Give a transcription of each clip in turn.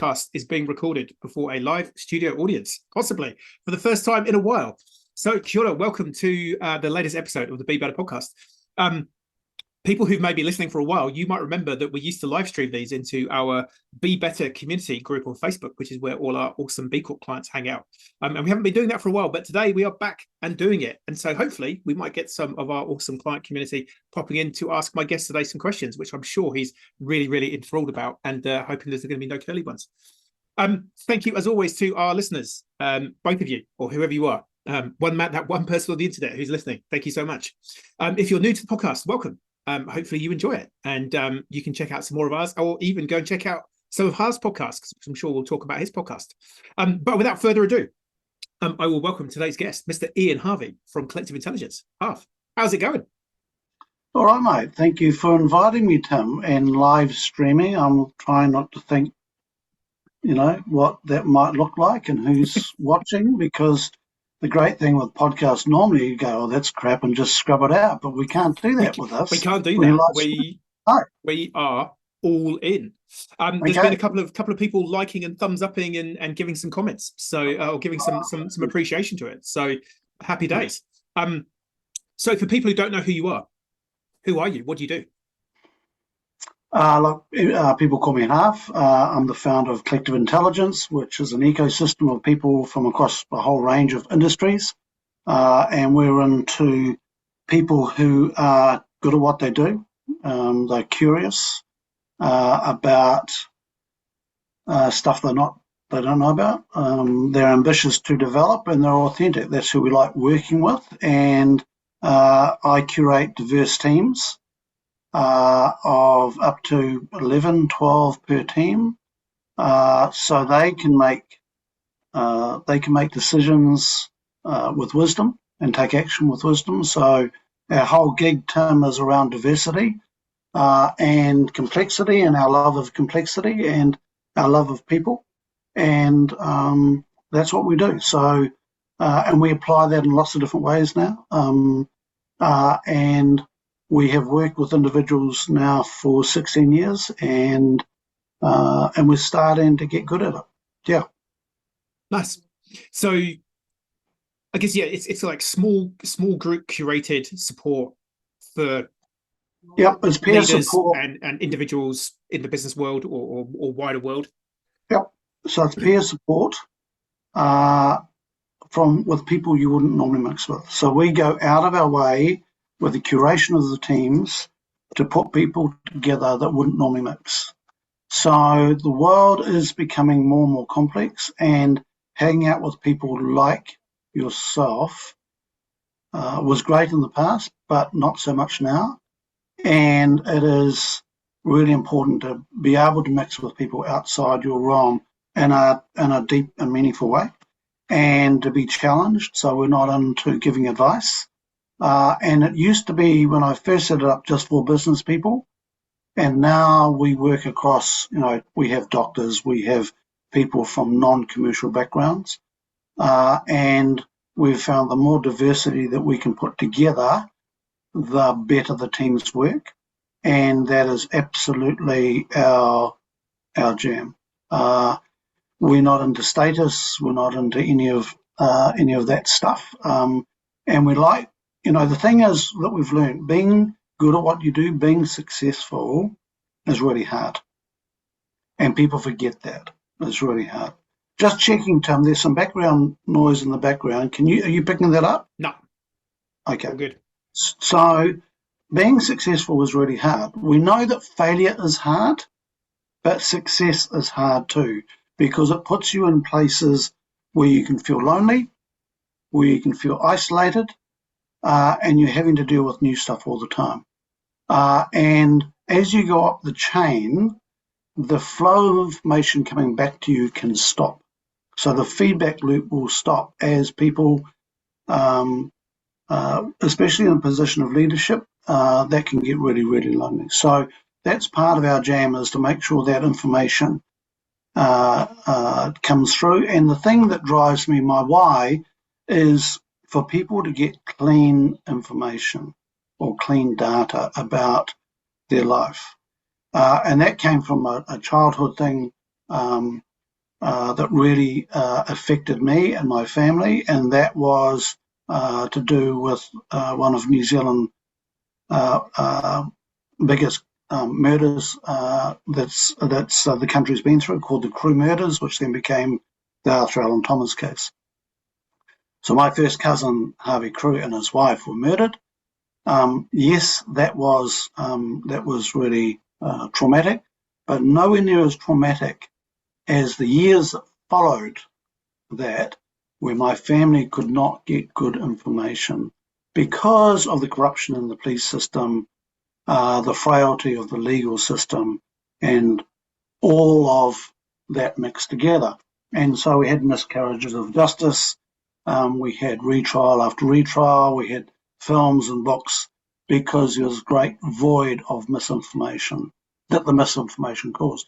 podcast is being recorded before a live studio audience, possibly for the first time in a while. So, kia ora, welcome to the latest episode of the Be Better podcast. People who've maybe listening for a while, you might remember that we used to live stream these into our Be Better community group on Facebook, which is where all our awesome B Corp clients hang out. And we haven't been doing that for a while, but today we are back and doing it. And so hopefully we might get some of our awesome client community popping in to ask my guest today some questions, which I'm sure he's really, really enthralled about, and hoping there's going to be no curly ones. Thank you, as always, to our listeners, both of you, or whoever you are. That one person on the internet who's listening. Thank you so much. If you're new to the podcast, welcome. Hopefully you enjoy it, and you can check out some more of ours, or even go and check out some of Harv's podcasts, because I'm sure we'll talk about his podcast. But without further ado, I will welcome today's guest, Mr. Ian Harvey from Collective Intelligence. Harv, how's it going? All right, mate. Thank you for inviting me, Tim, and live streaming. I'm trying not to think, what that might look like and who's watching, because the great thing with podcasts, normally you go, oh, that's crap, and just scrub it out. But we can't do that with us. We can't do that. We are all in. There's been a couple of people liking and thumbs upping and giving some comments, or giving some appreciation to it. So happy days. So for people who don't know who you are you? What do you do? People call me Harv. I'm the founder of Collective Intelligence, which is an ecosystem of people from across a whole range of industries. And we're into people who are good at what they do. They're curious about stuff they don't know about. They're ambitious to develop, and they're authentic. That's who we like working with. And I curate diverse teams of up to 11, 12 per team, so they can make decisions with wisdom and take action with wisdom. So our whole gig, Tim, is around diversity and complexity, and our love of complexity and our love of people, and that's what we do. So and we apply that in lots of different ways now, and we have worked with individuals now for 16 years, and we're starting to get good at it. Yeah. Nice. So I guess, it's like small group curated support for it's peer leaders support and individuals in the business world or wider world. Yep. So it's peer support with people you wouldn't normally mix with. So we go out of our way with the curation of the teams to put people together that wouldn't normally mix. So the world is becoming more and more complex, and hanging out with people like yourself was great in the past, but not so much now. And it is really important to be able to mix with people outside your realm in a deep and meaningful way, and to be challenged. So we're not into giving advice. And it used to be, when I first set it up, just for business people. And now we work across, we have doctors, we have people from non-commercial backgrounds. And we've found the more diversity that we can put together, the better the teams work. And that is absolutely our jam. We're not into status. We're not into any of that stuff. And we like, the thing is that we've learned, being good at what you do, being successful is really hard. And people forget that. It's really hard. Just checking, Tim, there's some background noise in the background. Are you picking that up? No. Okay. All good. So being successful is really hard. We know that failure is hard, but success is hard too, because it puts you in places where you can feel lonely, where you can feel isolated, and you're having to deal with new stuff all the time. And as you go up the chain, the flow of information coming back to you can stop. So the feedback loop will stop as people, especially in a position of leadership, that can get really, really lonely. So that's part of our jam, is to make sure that information comes through. And the thing that drives me, my why, is for people to get clean information or clean data about their life. And that came from a childhood thing. that really affected me and my family, and that was to do with one of New Zealand's biggest murders that's the country's been through, called the Crew murders, which then became the Arthur Allen Thomas case. So my first cousin, Harvey Crew, and his wife were murdered. Yes, that was really traumatic, but nowhere near as traumatic as the years that followed that, where my family could not get good information because of the corruption in the police system, the frailty of the legal system, and all of that mixed together. And so we had miscarriages of justice, we had retrial after retrial, we had films and books, because there was a great void of misinformation that the misinformation caused.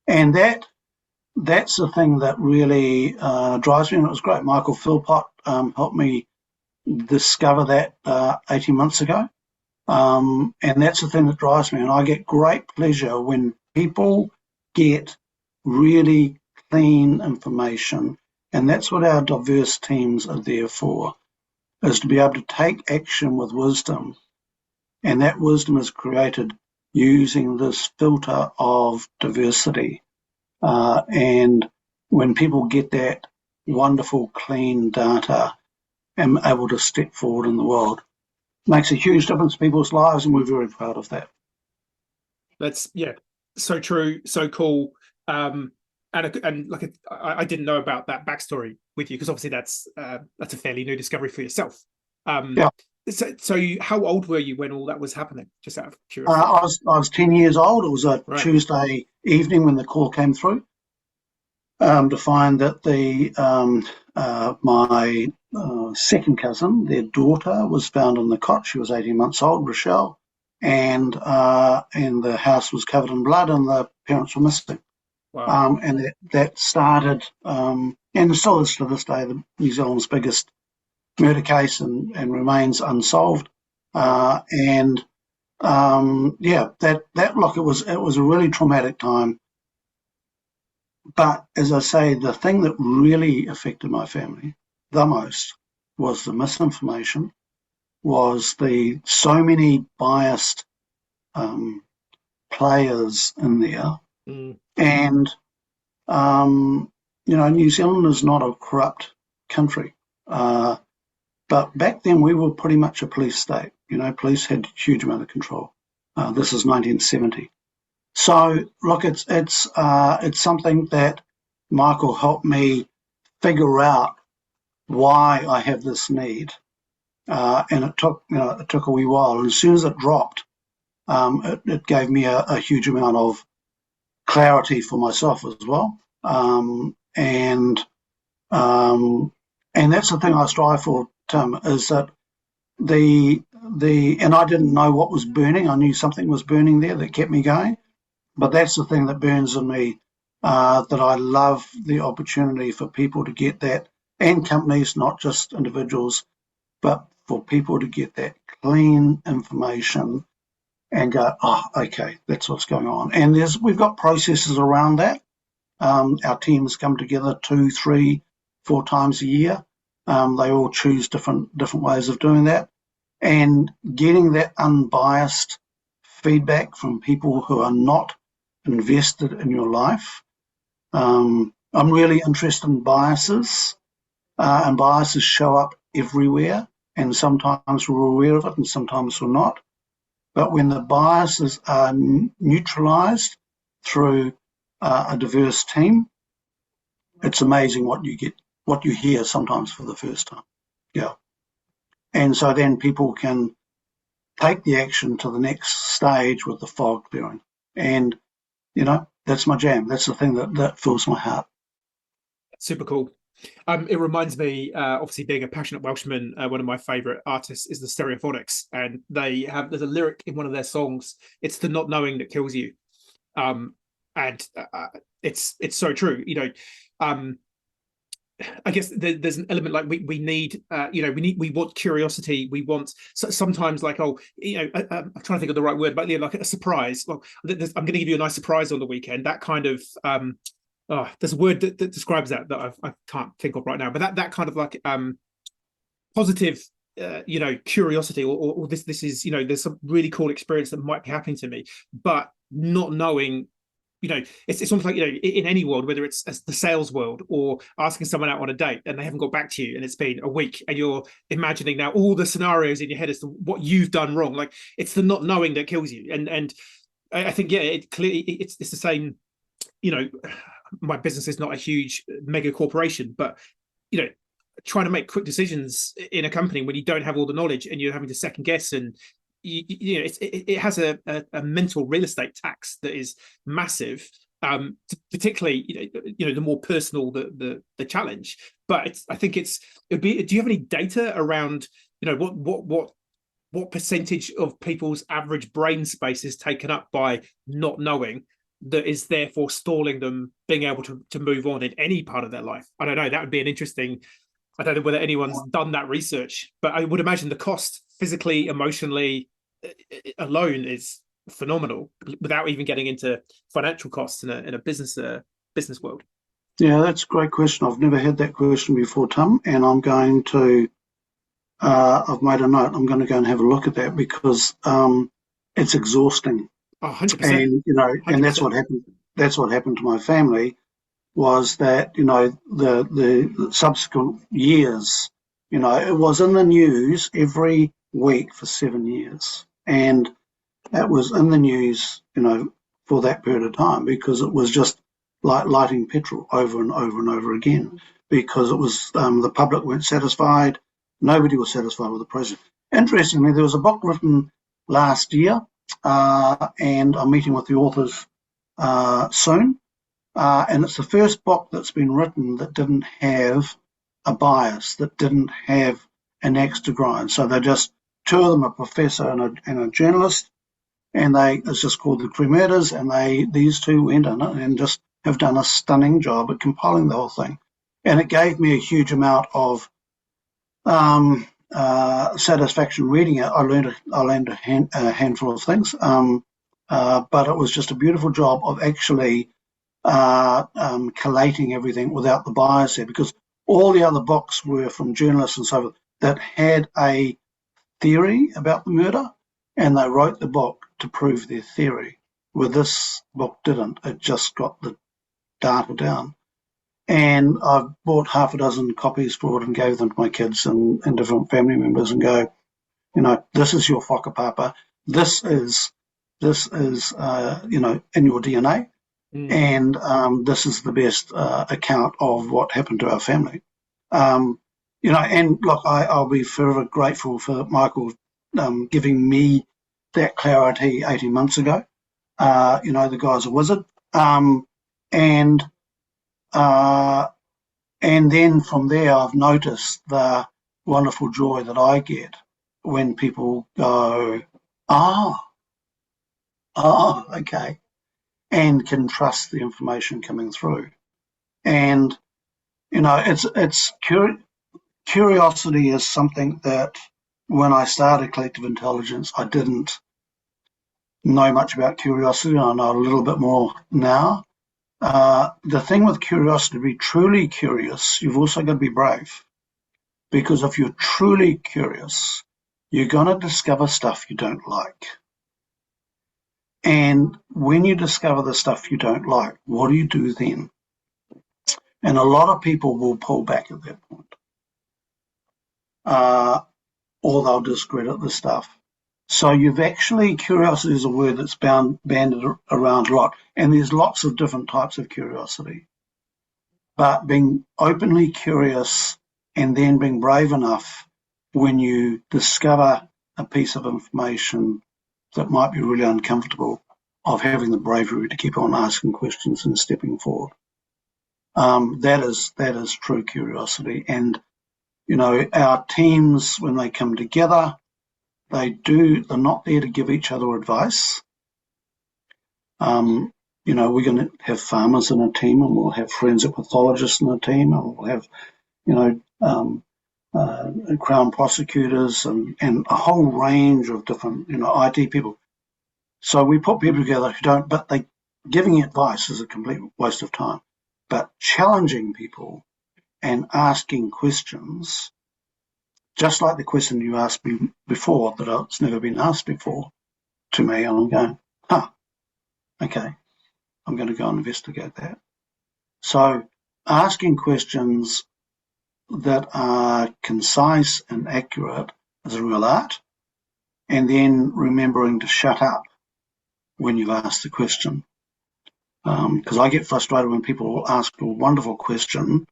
And that's the thing that really drives me, and it was great. Michael Philpott helped me discover that 18 months ago. And that's the thing that drives me. And I get great pleasure when people get really clean information. And that's what our diverse teams are there for, is to be able to take action with wisdom. And that wisdom is created using this filter of diversity. And when people get that wonderful, clean data and able to step forward in the world, makes a huge difference in people's lives, and we're very proud of that. That's so true, so cool. And like I didn't know about that backstory with you, because obviously that's a fairly new discovery for yourself. Yeah. So how old were you when all that was happening? Just out of curiosity. I was 10 years old. It was a Tuesday evening when the call came through to find that my second cousin, their daughter, was found in the cot. She was 18 months old, Rochelle, and the house was covered in blood, and the parents were missing. Wow. And that started, and still is to this day, the New Zealand's biggest murder case, and remains unsolved. That look, it was a really traumatic time. But as I say, the thing that really affected my family the most was the misinformation, was the so many biased players in there. And New Zealand is not a corrupt country. But back then we were pretty much a police state. Police had a huge amount of control. This is 1970. So look, it's something that Michael helped me figure out why I have this need, and it took a wee while. And as soon as it dropped, it gave me a huge amount of clarity for myself as well. And that's the thing I strive for, Tim, is that and I didn't know what was burning. I knew something was burning there that kept me going. But that's the thing that burns in me, that I love the opportunity for people to get that, and companies, not just individuals, but for people to get that clean information and go, oh, okay, that's what's going on. And we've got processes around that. Our teams come together 2, 3, 4 times a year. They all choose different ways of doing that. And getting that unbiased feedback from people who are not invested in your life. I'm really interested in biases, and biases show up everywhere, and sometimes we're aware of it and sometimes we're not. But when the biases are neutralized through a diverse team, it's amazing what you hear sometimes for the first time. Yeah. And so then people can take the action to the next stage with the fog clearing. And that's my jam. That's the thing that fills my heart. Super cool. It reminds me, obviously being a passionate Welshman, one of my favourite artists is the Stereophonics, and there's a lyric in one of their songs. It's the not knowing that kills you, and it's so true. I guess there's an element like we need, we want curiosity. We want sometimes like, I'm trying to think of the right word, but like a surprise. Well, I'm going to give you a nice surprise on the weekend. That kind of Oh, there's a word that describes that I can't think of right now, but that kind of like positive curiosity, or this is, there's some really cool experience that might be happening to me, but not knowing, it's almost like, in any world, whether it's the sales world or asking someone out on a date and they haven't got back to you and it's been a week and you're imagining now all the scenarios in your head as to what you've done wrong. Like, it's the not knowing that kills you. And I think, yeah, it clearly, it's the same. My business is not a huge mega corporation, but trying to make quick decisions in a company when you don't have all the knowledge and you're having to second guess, and it has a mental real estate tax that is massive, particularly the more personal the challenge. But I think it'd be, do you have any data around what percentage of people's average brain space is taken up by not knowing, that is therefore stalling them being able to move on in any part of their life? I don't know. That would be an interesting. I don't know whether anyone's done that research, but I would imagine the cost physically, emotionally alone is phenomenal, without even getting into financial costs in a business world. Yeah, that's a great question. I've never had that question before, Tim, and I'm going to. I've made a note. I'm going to go and have a look at that, because it's exhausting. 100%. And that's what happened. That's what happened to my family, was that, the subsequent years, it was in the news every week for 7 years. And it was in the news, for that period of time, because it was just like lighting petrol over and over and over again, because it was, the public weren't satisfied. Nobody was satisfied with the process. Interestingly, there was a book written last year, and I'm meeting with the authors soon. And it's the first book that's been written that didn't have a bias, that didn't have an axe to grind. So they're just two of them, a professor and a journalist, and it's just called The Cremators, and these two went in it and just have done a stunning job at compiling the whole thing. And it gave me a huge amount of satisfaction reading it. I learned a handful of things, but it was just a beautiful job of actually collating everything without the bias there, because all the other books were from journalists and so forth that had a theory about the murder, and they wrote the book to prove their theory. Where this book didn't. It just got the data down. And I've bought half a dozen copies for it and gave them to my kids and different family members, and go, this is your whakapapa. This is in your DNA. And this is the best account of what happened to our family. And look, I'll be forever grateful for Michael giving me that clarity 18 months ago. The guy's a wizard. And then from there, I've noticed the wonderful joy that I get when people go, okay, and can trust the information coming through. And, curiosity is something that when I started Collective Intelligence, I didn't know much about curiosity. I know a little bit more now. The thing with curiosity, to be truly curious, you've also got to be brave. Because if you're truly curious, you're going to discover stuff you don't like. And when you discover the stuff you don't like, what do you do then? And a lot of people will pull back at that point. Or they'll discredit the stuff. So curiosity is a word that's banded around a lot. And there's lots of different types of curiosity. But being openly curious and then being brave enough when you discover a piece of information that might be really uncomfortable, of having the bravery to keep on asking questions and stepping forward. That is true curiosity. And, our teams, when they come together, they're not there to give each other advice. We're going to have farmers in a team, and we'll have forensic pathologists in a team, and we'll have, Crown prosecutors and a whole range of different, IT people. So we put people together who don't, but giving advice is a complete waste of time. but challenging people and asking questions, just like the question you asked me before, that it's never been asked before to me, and I'm going, okay, I'm going to go and investigate that. So asking questions that are concise and accurate is a real art, and then remembering to shut up when you've asked the question. Because I get frustrated when people ask a wonderful question,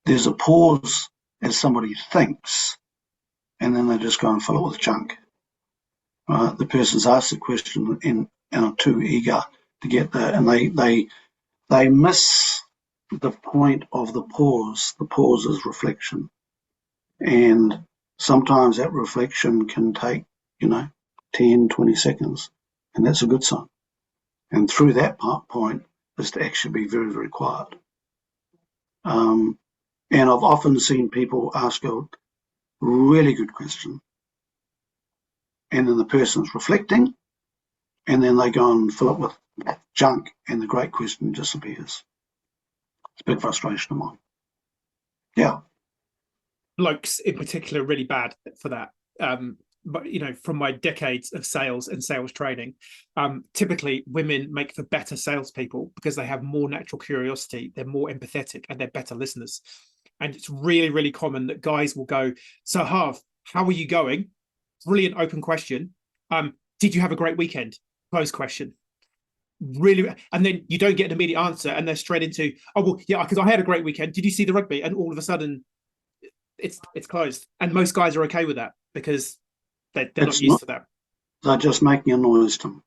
there's a pause as somebody thinks, and then they just go and fill it with junk. The person's asked the question and are too eager to get there, and they miss the point of the pause. The pause is reflection, and sometimes that reflection can take 10, 20 seconds, and that's a good sign. And through that point is to actually be very, very quiet. And I've often seen people ask a really good question, and then the person's reflecting, and then they go and fill it with junk, and the great question disappears. It's a big frustration of mine. Yeah. Blokes in particular are really bad for that. But from my decades of sales and sales training, typically women make for better salespeople because they have more natural curiosity, they're more empathetic, and they're better listeners. And it's really, really common that guys will go, "So Harv, how are you going?" Brilliant open question. Did you have a great weekend? Close question. Really, and then you don't get an immediate answer, and they're straight into, "Oh well, yeah, because I had a great weekend. Did you see the rugby?" And all of a sudden, it's closed. And most guys are okay with that because they're not used to that. They're just making a noise to them.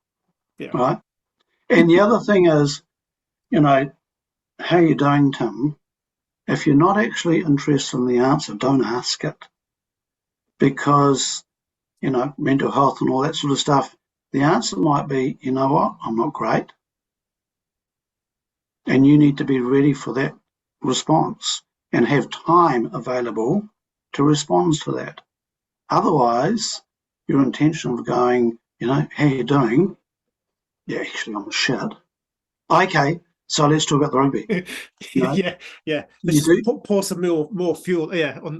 Yeah. Right. And the other thing is, how you doing, Tim? If you're not actually interested in the answer, don't ask it. Because, mental health and all that sort of stuff, the answer might be, you know what, I'm not great. And you need to be ready for that response and have time available to respond to that. Otherwise, your intention of going, how you doing? Yeah, actually, I'm shit. Okay, so let's talk about the rugby. Yeah. Let's just pour some more fuel,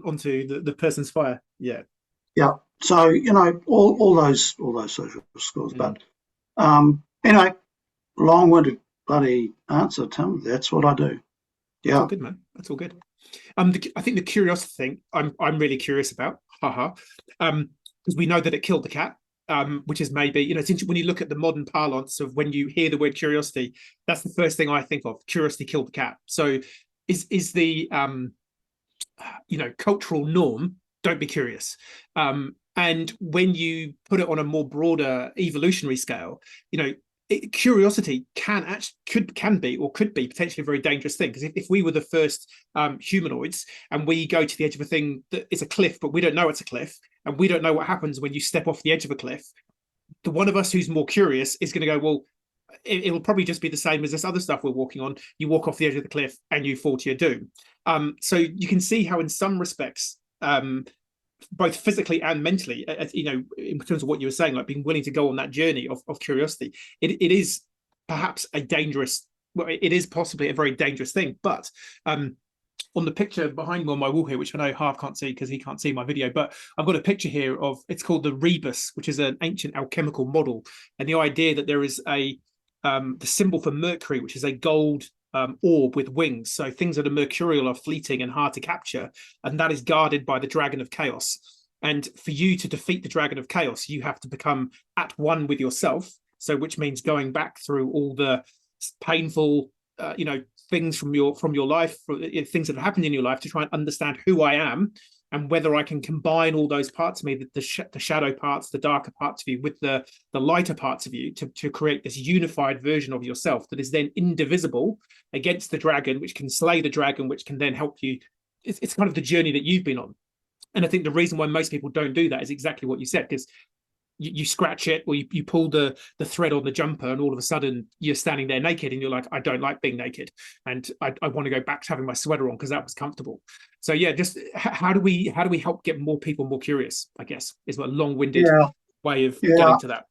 onto the person's fire. Yeah. Yeah. So all those social skills, but long-winded bloody answer, Tim. That's what I do. Yeah. That's all good, man. That's all good. I think the curiosity thing I'm really curious about. Because we know that it killed the cat. Which is maybe, when you look at the modern parlance of when you hear the word curiosity, that's the first thing I think of. Curiosity killed the cat. So is the cultural norm, don't be curious. And when you put it on a more broader evolutionary scale, curiosity could be potentially a very dangerous thing, because if we were the first humanoids and we go to the edge of a thing that is a cliff, but we don't know it's a cliff, and we don't know what happens when you step off the edge of a cliff, the one of us who's more curious is going to go, well, it will probably just be the same as this other stuff we're walking on. You walk off the edge of the cliff and you fall to your doom. So you can see how in some respects, both physically and mentally, in terms of what you were saying, like being willing to go on that journey of curiosity, it is perhaps it is possibly a very dangerous thing. But on the picture behind me on my wall here, which I know Harv can't see because he can't see my video, but I've got a picture here of, it's called the rebus, which is an ancient alchemical model. And the idea that there is the symbol for Mercury, which is a gold orb with wings. So things that are mercurial are fleeting and hard to capture. And that is guarded by the dragon of chaos. And for you to defeat the dragon of chaos, you have to become at one with yourself. So which means going back through all the painful, things from your life, things that have happened in your life, to try and understand who I am and whether I can combine all those parts of me, the shadow parts, the darker parts of you, with the lighter parts of you, to create this unified version of yourself that is then indivisible against the dragon, which can slay the dragon, which can then help you. It's kind of the journey that you've been on. And I think the reason why most people don't do that is exactly what you said, because you scratch it, or you pull the thread on the jumper, and all of a sudden you're standing there naked, and you're like, I don't like being naked, and I want to go back to having my sweater on because that was comfortable. So yeah, just how do we help get more people more curious, I guess, is a long-winded way of getting to that.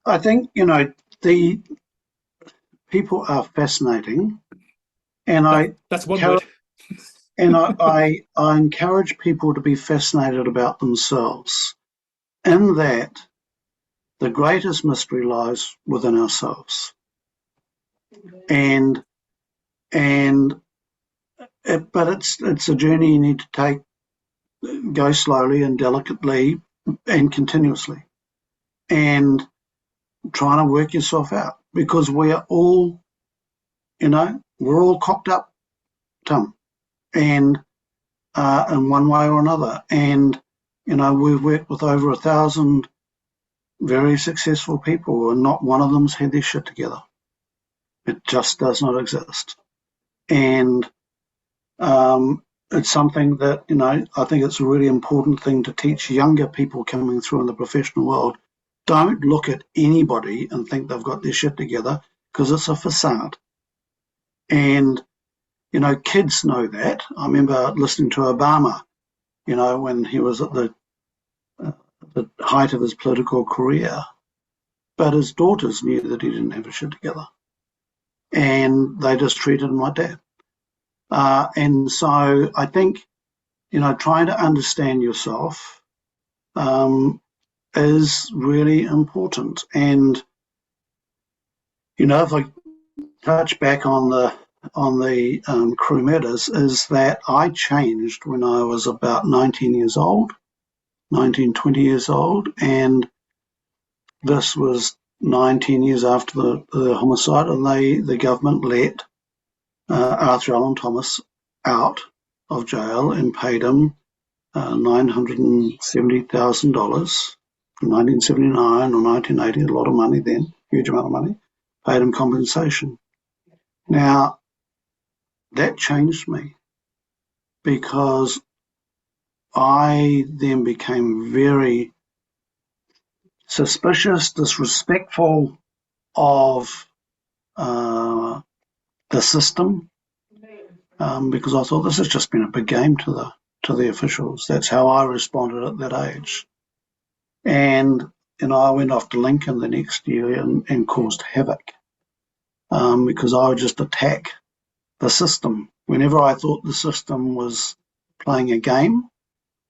I think the people are fascinating, And that's one word. And I encourage people to be fascinated about themselves, in that the greatest mystery lies within ourselves. But it's a journey you need to go slowly and delicately and continuously, and trying to work yourself out, because we are all, we're all cocked up, Tim, and in one way or another. And we've worked with over 1,000 very successful people, and not one of them's had their shit together. It just does not exist. And it's something that, I think it's a really important thing to teach younger people coming through in the professional world. Don't look at anybody and think they've got their shit together, because it's a facade. And, kids know that. I remember listening to Obama, when he was at the height of his political career, but his daughters knew that he didn't have his shit together, and they just treated him like that. And so I think, trying to understand yourself is really important. And, if I touch back on the crew murders, is that I changed when I was about 19, 20 years old. And this was 19 years after the homicide, and the government let Arthur Allen Thomas out of jail and paid him $970,000 from 1979 or 1980, a lot of money then, huge amount of money, paid him compensation. Now, that changed me, because I then became very suspicious, disrespectful of the system, because I thought this has just been a big game to the officials. That's how I responded at that age. And I went off to Lincoln the next year and caused havoc, because I would just attack the system whenever I thought the system was playing a game,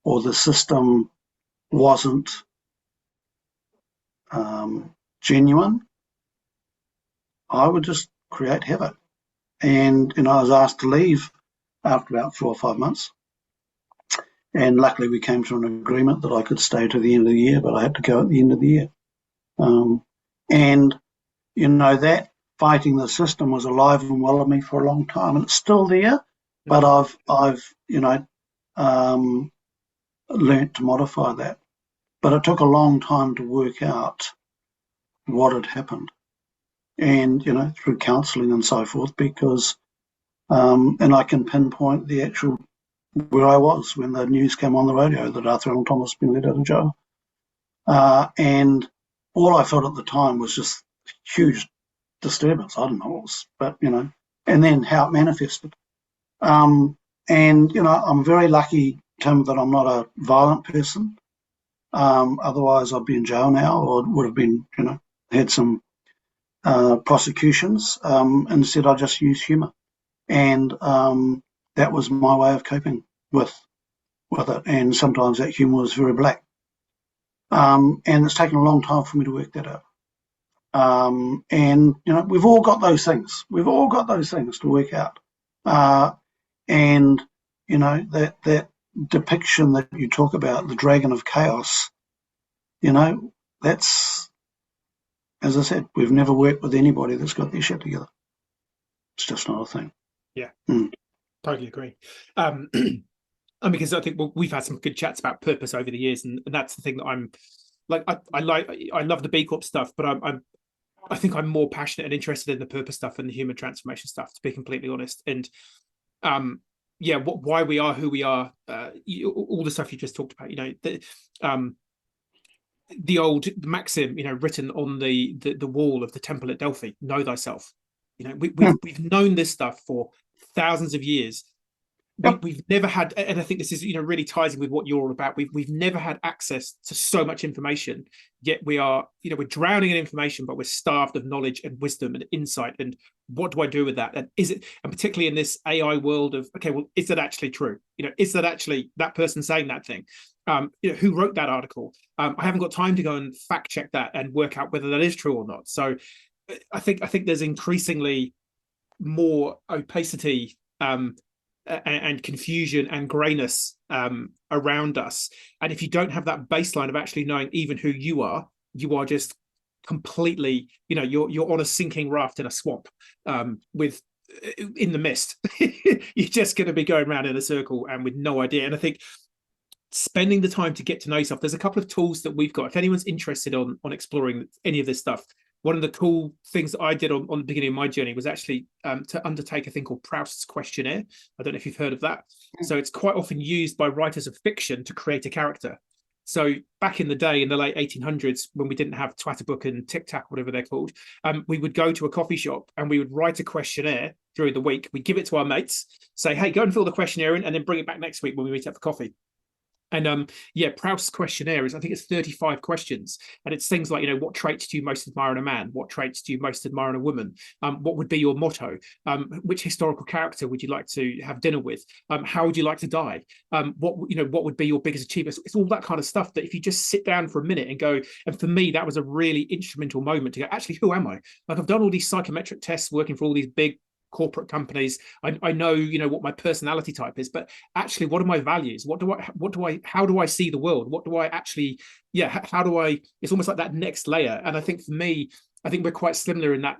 or the system wasn't genuine. I would just create havoc. And I was asked to leave after about 4 or 5 months. And luckily we came to an agreement that I could stay to the end of the year, but I had to go at the end of the year. And that fighting the system was alive and well in me for a long time, and it's still there. But I've learnt to modify that. But it took a long time to work out what had happened, and through counselling and so forth, because and I can pinpoint the actual where I was when the news came on the radio that Arthur Allen Thomas had been let out of jail. And all I felt at the time was just huge disturbance. I don't know what it was, but and then how it manifested. And I'm very lucky, Tim, that I'm not a violent person. Otherwise I'd be in jail now, or would have been, had some prosecutions. Instead I just used humour, and that was my way of coping with it. And sometimes that humour was very black. And it's taken a long time for me to work that out. And we've all got those things. We've all got those things to work out. And that depiction that you talk about, the dragon of chaos, that's, as I said, we've never worked with anybody that's got their shit together. It's just not a thing. Yeah, totally agree. Because I think we've had some good chats about purpose over the years, and that's the thing that I'm like. I love the B Corp stuff, but I think I'm more passionate and interested in the purpose stuff and the human transformation stuff, to be completely honest. And why we are who we are, all the stuff you just talked about, the old maxim, written on the wall of the temple at Delphi: know thyself. We've known this stuff for thousands of years, Yep. we've never had, and I think this is, really ties in with what you're all about. We've never had access to so much information, yet we are, we're drowning in information, but we're starved of knowledge and wisdom and insight. And what do I do with that? And is it, and particularly in this AI world of, okay, well, is that actually true? Is that actually that person saying that thing? Who wrote that article? I haven't got time to go and fact check that and work out whether that is true or not. So I think there's increasingly more opacity and confusion and grayness around us. And if you don't have that baseline of actually knowing even who you are just completely, you're on a sinking raft in a swamp with in the mist. You're just going to be going around in a circle and with no idea. And I think spending the time to get to know yourself, there's a couple of tools that we've got. If anyone's interested on exploring any of this stuff, one of the cool things that I did on the beginning of my journey was actually to undertake a thing called Proust's questionnaire. I don't know if you've heard of that. So it's quite often used by writers of fiction to create a character. So back in the day, in the late 1800s, when we didn't have Twatterbook and TikTok, whatever they're called, we would go to a coffee shop and we would write a questionnaire during the week. We'd give it to our mates, say, hey, go and fill the questionnaire in, and then bring it back next week when we meet up for coffee. And Proust's questionnaire is, I think it's 35 questions. And it's things like, what traits do you most admire in a man? What traits do you most admire in a woman? What would be your motto? Which historical character would you like to have dinner with? How would you like to die? What would be your biggest achievement? It's all that kind of stuff that if you just sit down for a minute and go, and for me, that was a really instrumental moment to go, actually, who am I? Like, I've done all these psychometric tests working for all these big corporate companies. I know, what my personality type is, but actually, what are my values? How do I see the world? What do I actually, how do I, it's almost like that next layer. And I think for me, I think we're quite similar in that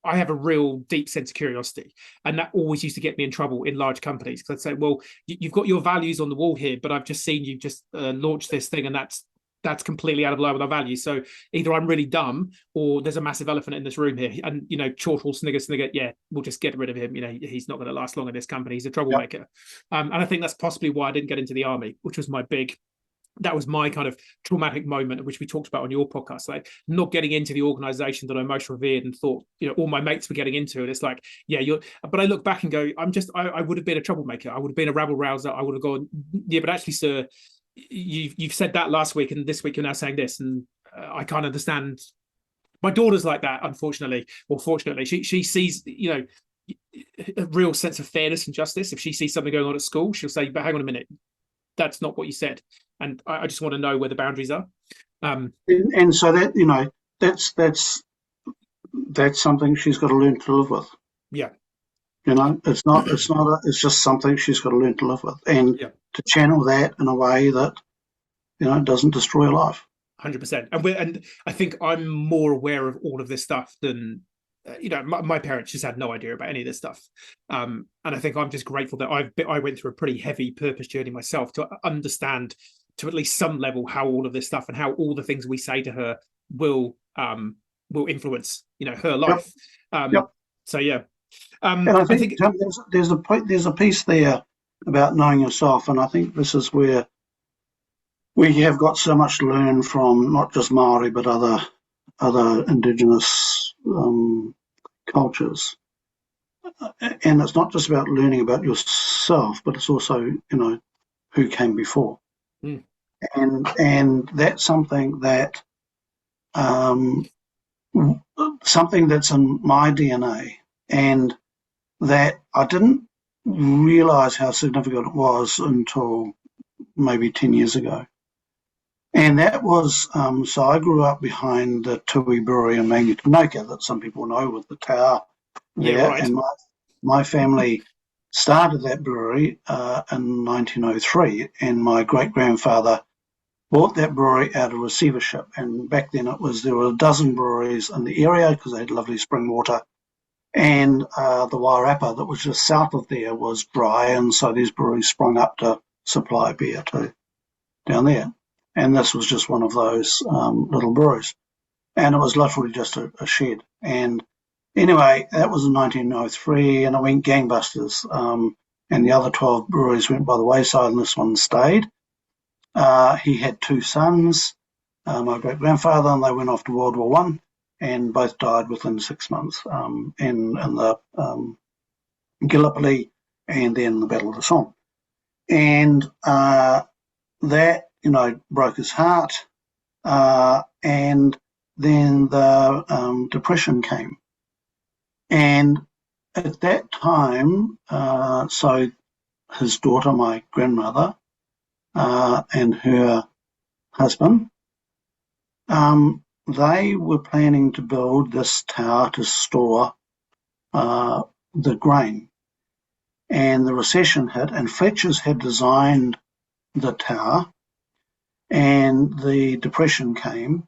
I have a real deep sense of curiosity, and that always used to get me in trouble in large companies, because I'd say, well, you've got your values on the wall here, but I've just seen you just launch this thing, and that's completely out of line with our values. So either I'm really dumb, or there's a massive elephant in this room here. And, Chortle, snigger, yeah, we'll just get rid of him. He's not going to last long in this company. He's a troublemaker. Yep. And I think that's possibly why I didn't get into the army, which was that was my kind of traumatic moment, which we talked about on your podcast, like not getting into the organization that I most revered and thought, all my mates were getting into. And it's like, but I look back and go, I would have been a troublemaker. I would have been a rabble rouser. I would have gone, yeah, but actually, sir, you've said that last week, and this week you're now saying this, and I can't understand. My daughter's like that, unfortunately, or fortunately. She sees, a real sense of fairness and justice. If she sees something going on at school, she'll say, but hang on a minute, that's not what you said. And I just want to know where the boundaries are. And so that, that's something she's got to learn to live with. Yeah. It's just something she's got to learn to live with, and to channel that in a way that, doesn't destroy her life. 100%. And I think I'm more aware of all of this stuff than, my parents just had no idea about any of this stuff. And I think I'm just grateful that I went through a pretty heavy purpose journey myself to understand to at least some level how all of this stuff and how all the things we say to her will influence, her life. So, yeah. And I think there's a piece there about knowing yourself, and I think this is where we have got so much to learn from not just Maori but other Indigenous cultures. And it's not just about learning about yourself, but it's also who came before, and that's something that something that's in my DNA. And that I didn't realise how significant it was until maybe 10 years ago. And that was, so I grew up behind the Tui Brewery in Manutanoka that some people know, with the tower there. Yeah, right. And my family started that brewery in 1903, and my great-grandfather bought that brewery out of receivership. And back then there were a dozen breweries in the area because they had lovely spring water. And the Wairarapa that was just south of there was dry, and so these breweries sprung up to supply beer too down there. And this was just one of those little breweries. And it was literally just a shed. And anyway, that was in 1903, and it went gangbusters. And the other 12 breweries went by the wayside, and this one stayed. He had two sons, my great-grandfather, and they went off to World War One. And both died within 6 months in the Gallipoli and then the Battle of the Somme. And that, broke his heart. And then the Depression came. And at that time, so his daughter, my grandmother, and her husband, they were planning to build this tower to store the grain. And the recession hit, and Fletcher's had designed the tower, and the Depression came,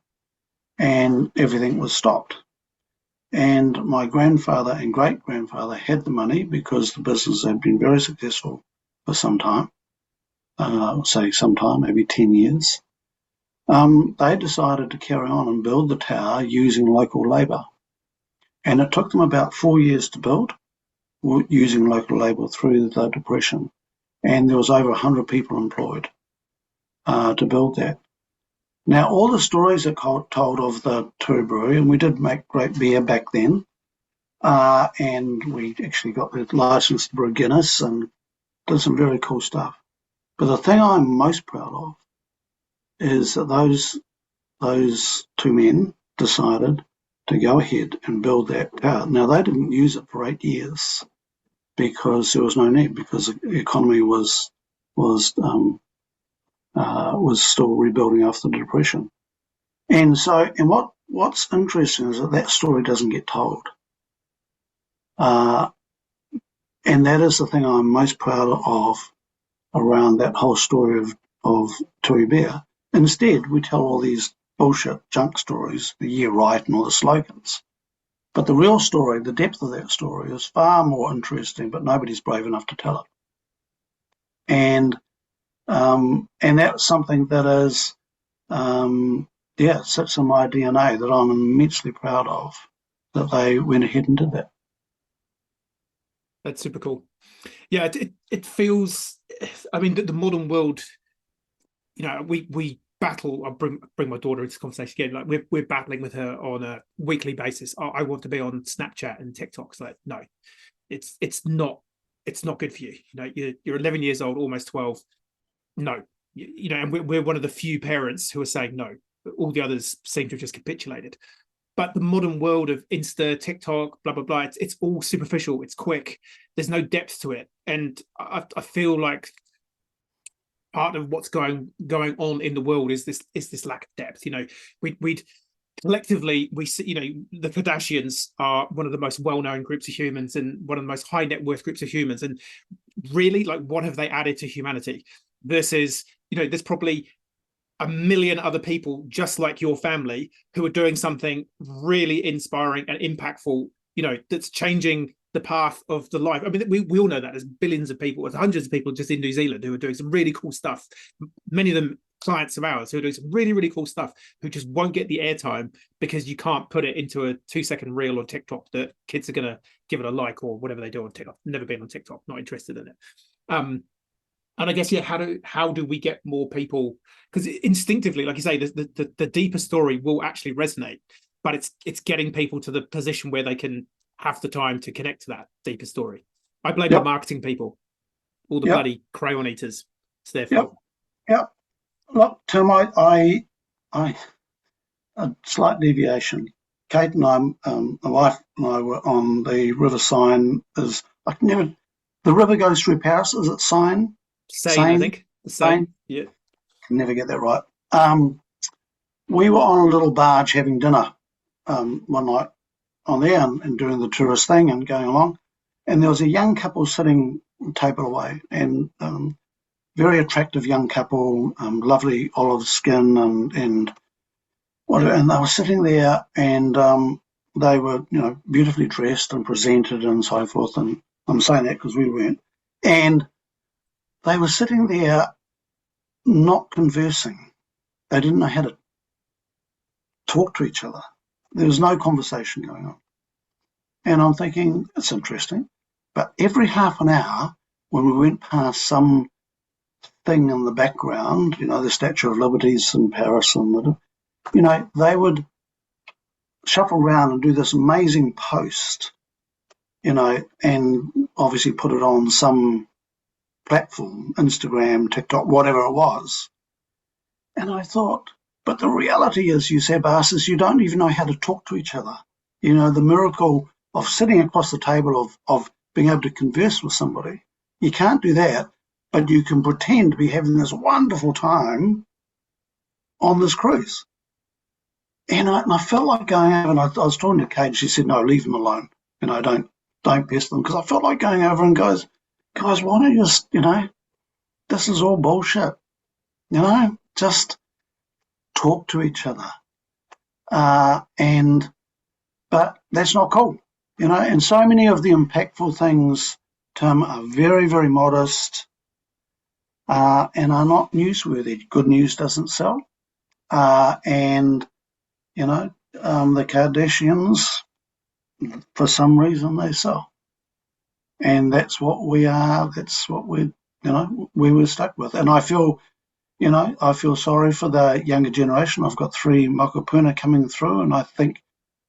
and everything was stopped. And my grandfather and great-grandfather had the money because the business had been very successful for some time, maybe 10 years. They decided to carry on and build the tower using local labour. And it took them about 4 years to build, using local labour through the Depression. And there was over 100 people employed to build that. Now, all the stories are told of the Tour Brewery, and we did make great beer back then, and we actually got the license to brew Guinness and did some very cool stuff. But the thing I'm most proud of is that those two men decided to go ahead and build that tower. Now, they didn't use it for 8 years because there was no need, because the economy was still rebuilding after the Depression. And what's interesting is that story doesn't get told. And that is the thing I'm most proud of around that whole story of Tui Bear. Instead, we tell all these bullshit junk stories, the year right and all the slogans. But the real story, the depth of that story, is far more interesting, but nobody's brave enough to tell it. And that's something that is, sits in my DNA that I'm immensely proud of, that they went ahead and did that. That's super cool. Yeah, it feels, I mean, the modern world, we battle. I'll bring my daughter into this conversation again. Like we're battling with her on a weekly basis. I want to be on Snapchat and TikTok. It's like, no, it's not good for you. You're 11 years old, almost 12. No, and we're one of the few parents who are saying no. All the others seem to have just capitulated. But the modern world of Insta, TikTok, blah, blah, blah, it's all superficial. It's quick. There's no depth to it. And I feel like part of what's going on in the world is this lack of depth. We'd collectively, we see, the Kardashians are one of the most well-known groups of humans and one of the most high net worth groups of humans. And really, like, what have they added to humanity? Versus, there's probably a million other people just like your family who are doing something really inspiring and impactful, that's changing the path of the life. I mean, we all know that there's billions of people, there's hundreds of people just in New Zealand who are doing some really cool stuff. Many of them clients of ours who are doing some really, really cool stuff, who just won't get the airtime because you can't put it into a 2-second reel on TikTok that kids are going to give it a like or whatever they do on TikTok. Never been on TikTok, not interested in it. And I guess, how do we get more people? Because instinctively, like you say, the deeper story will actually resonate, but it's getting people to the position where they can have the time to connect to that deeper story. I blame the marketing people, all the bloody crayon eaters. It's their fault. Yep. Look, Tim, I a slight deviation. Kate and I, my wife and I, were on the river Seine. The river goes through Paris. Is it Seine? Seine, I think. The Seine. Yeah. Can never get that right. We were on a little barge having dinner one night on there and doing the tourist thing and going along. And there was a young couple sitting a table away, and very attractive young couple, lovely olive skin and whatever. And they were sitting there, and they were, beautifully dressed and presented and so forth. And I'm saying that because we weren't. And they were sitting there not conversing. They didn't know how to talk to each other. There was no conversation going on. And I'm thinking, it's interesting. But every half an hour, when we went past some thing in the background, the Statue of Liberties in Paris, and they would shuffle around and do this amazing post and obviously put it on some platform, Instagram, TikTok, whatever it was. And I thought, but the reality is, you Sebas, is you don't even know how to talk to each other. The miracle of sitting across the table, of being able to converse with somebody. You can't do that, but you can pretend to be having this wonderful time on this cruise. And I felt like going over, and I was talking to Kate, and she said, no, leave them alone. Don't pest them. Because I felt like going over and guys, why don't you just, this is all bullshit. Just talk to each other. But that's not cool. And so many of the impactful things, Tim, are very, very modest and are not newsworthy. Good news doesn't sell. The Kardashians, for some reason, they sell. And that's what we are. That's what we were stuck with. And I feel sorry for the younger generation. I've got 3 mokopuna coming through, and I think,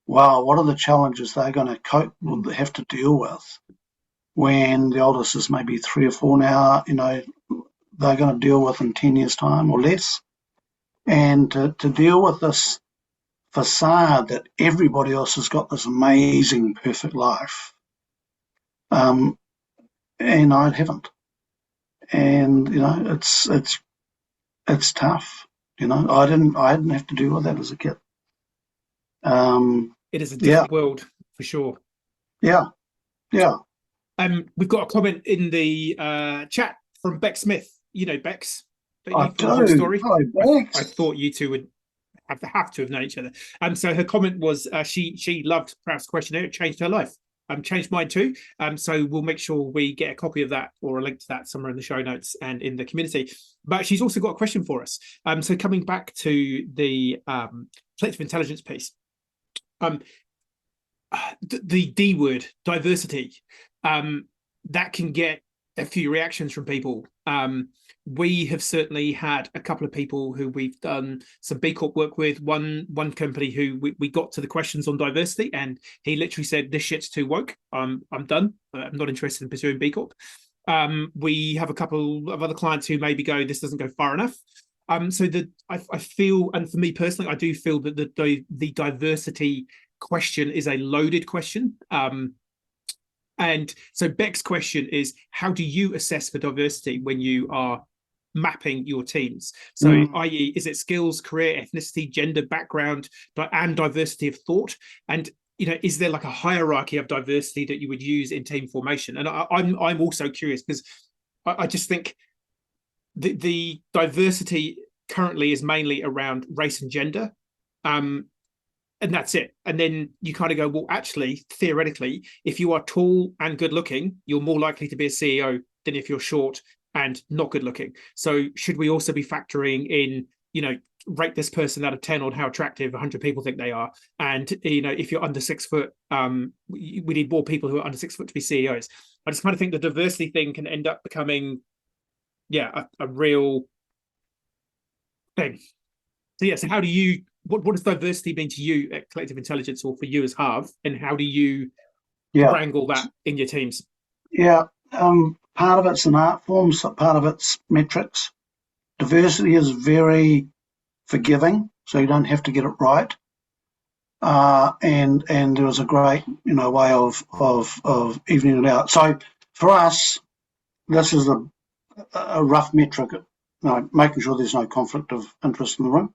wow, what are the challenges they're going to have to deal with when the oldest is maybe 3 or 4 now, they're going to deal with in 10 years' time or less. And to deal with this facade that everybody else has got this amazing, perfect life, and I haven't. And, it's tough. I didn't have to deal with that as a kid. It is a different world for sure. Yeah. We've got a comment in the chat from Beck Smith. Bex. I do. The whole story. Hello, Bex. I thought you two would have to have known each other. So her comment was she loved Proust's questionnaire. It changed her life. Changed mine too. So we'll make sure we get a copy of that or a link to that somewhere in the show notes and in the community. But she's also got a question for us. So coming back to the collective intelligence piece, the D word, diversity, that can get a few reactions from people. We have certainly had a couple of people who we've done some B Corp work with. One company who we got to the questions on diversity, and he literally said, "This shit's too woke. I'm done. I'm not interested in pursuing B Corp." We have a couple of other clients who maybe go, "This doesn't go far enough." So I feel, and for me personally, I do feel that the diversity question is a loaded question. And so Beck's question is, how do you assess for diversity when you are mapping your teams? So i.e., is it skills, career, ethnicity, gender, background, and diversity of thought? And is there like a hierarchy of diversity that you would use in team formation? And I'm also curious because I just think the diversity currently is mainly around race and gender. And that's it. And then you kind of go, well, actually, theoretically, if you are tall and good looking, you're more likely to be a CEO than if you're short and not good looking. So should we also be factoring in, rate this person out of 10 on how attractive 100 people think they are? And, if you're under 6 foot, we need more people who are under 6 foot to be CEOs. I just kind of think the diversity thing can end up becoming, a real thing. So, so how do you, what does diversity mean to you at Collective Intelligence, or for you as Harv, and how do you wrangle that in your teams? Yeah, part of it's an art form, so part of it's metrics. Diversity is very forgiving, so you don't have to get it right. And there was a great, way of evening it out. So for us, this is a rough metric, making sure there's no conflict of interest in the room.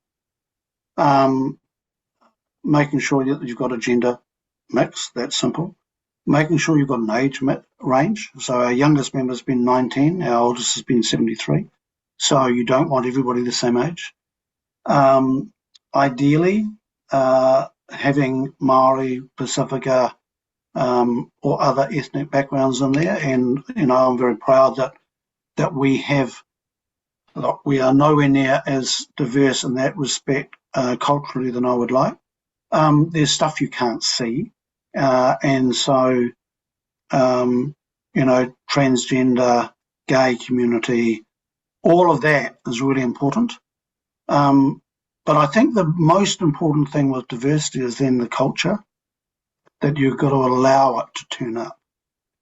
Making sure that you've got a gender mix, that's simple. Making sure you've got an age range. So our youngest member has been 19, our oldest has been 73. So you don't want everybody the same age. Ideally, having Maori, Pacifica, or other ethnic backgrounds in there. And, I'm very proud that we are nowhere near as diverse in that respect culturally than I would like. There's stuff you can't see. And so, transgender, gay community, all of that is really important. But I think the most important thing with diversity is then the culture, that you've got to allow it to turn up.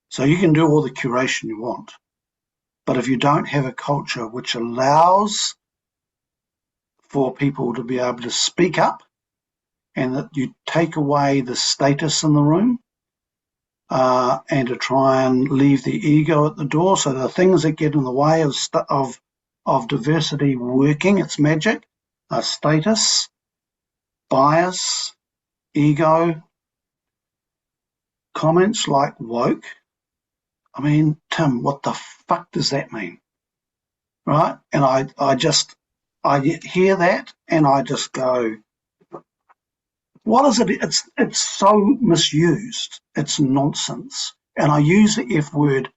So you can do all the curation you want, but if you don't have a culture which allows for people to be able to speak up, and that you take away the status in the room, and to try and leave the ego at the door. So the things that get in the way of diversity working, its magic, are status, bias, ego, comments like woke. I mean, Tim, what the fuck does that mean? Right? And I hear that and I just go, what is it? It's so misused. It's nonsense. And I use the F word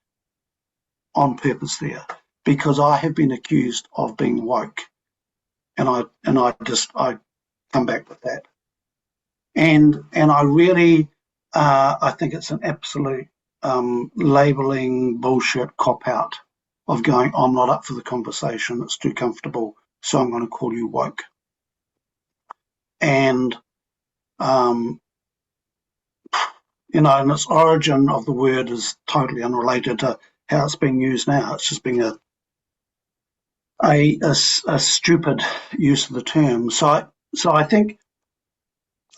on purpose there because I have been accused of being woke. And I come back with that. And I really, I think it's an absolute labeling bullshit cop out of going, I'm not up for the conversation. It's too comfortable. So I'm going to call you woke. And, and its origin of the word is totally unrelated to how it's being used now. It's just being a stupid use of the term. So I think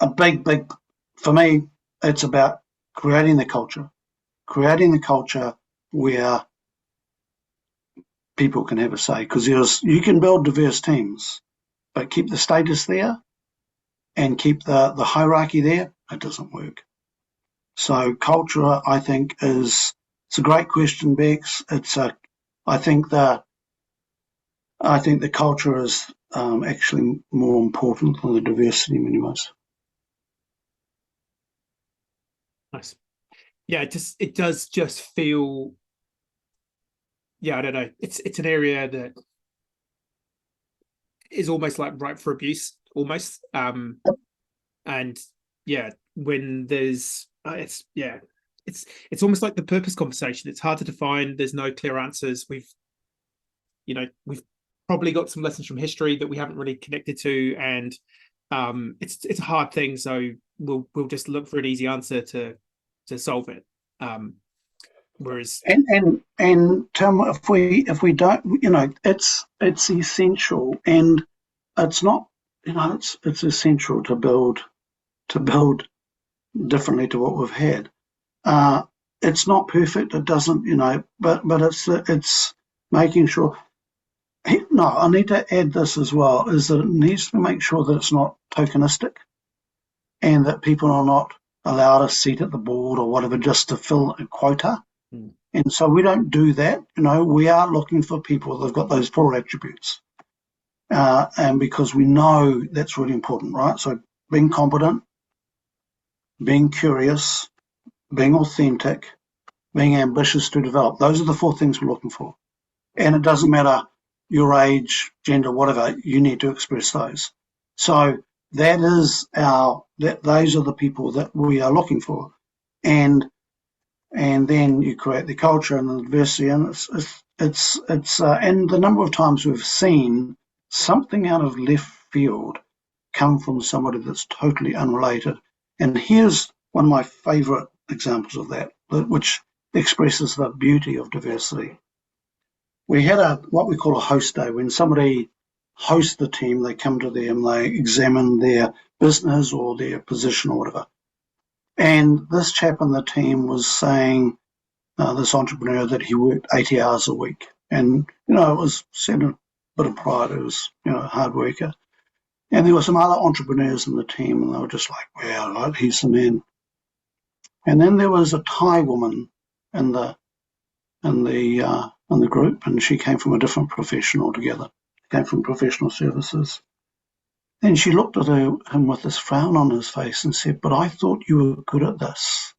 a big, for me, it's about creating the culture where people can have a say. Because you can build diverse teams, but keep the status there and keep the hierarchy there, it doesn't work. So culture, I think, it's a great question, Bex. I think the culture is actually more important than the diversity in many ways. Nice. Yeah, it does just feel, yeah, I don't know. It's an area that is almost like ripe for abuse, almost. And yeah, when there's it's almost like the purpose conversation. It's hard to define. There's no clear answers. We've probably got some lessons from history that we haven't really connected to, and it's a hard thing. So we'll just look for an easy answer to solve it. Whereas and Tim, if we don't, it's essential, and it's not, it's essential to build differently to what we've had. It's not perfect. It doesn't, but it's making sure. No, I need to add this as well, is that it needs to make sure that it's not tokenistic and that people are not allowed a seat at the board or whatever just to fill a quota. Mm. And so we don't do that. We are looking for people that have got those 4 attributes. And because we know that's really important, right? So being competent, being curious, being authentic, being ambitious to develop. Those are the 4 things we're looking for. And it doesn't matter your age, gender, whatever, you need to express those. So those are the people that we are looking for. And then you create the culture and the diversity, and it's and the number of times we've seen something out of left field come from somebody that's totally unrelated. And here's one of my favourite examples of that, which expresses the beauty of diversity. We had what we call a host day. When somebody hosts the team, they come to them, they examine their business or their position or whatever. And this chap in the team was saying, this entrepreneur, that he worked 80 hours a week. And, it was said a bit of pride. It was, a hard worker. And there were some other entrepreneurs in the team, and they were just like, wow, right, he's the man. And then there was a Thai woman in the group, and she came from a different profession altogether. She came from professional services. And she looked at him with this frown on his face and said, but I thought you were good at this.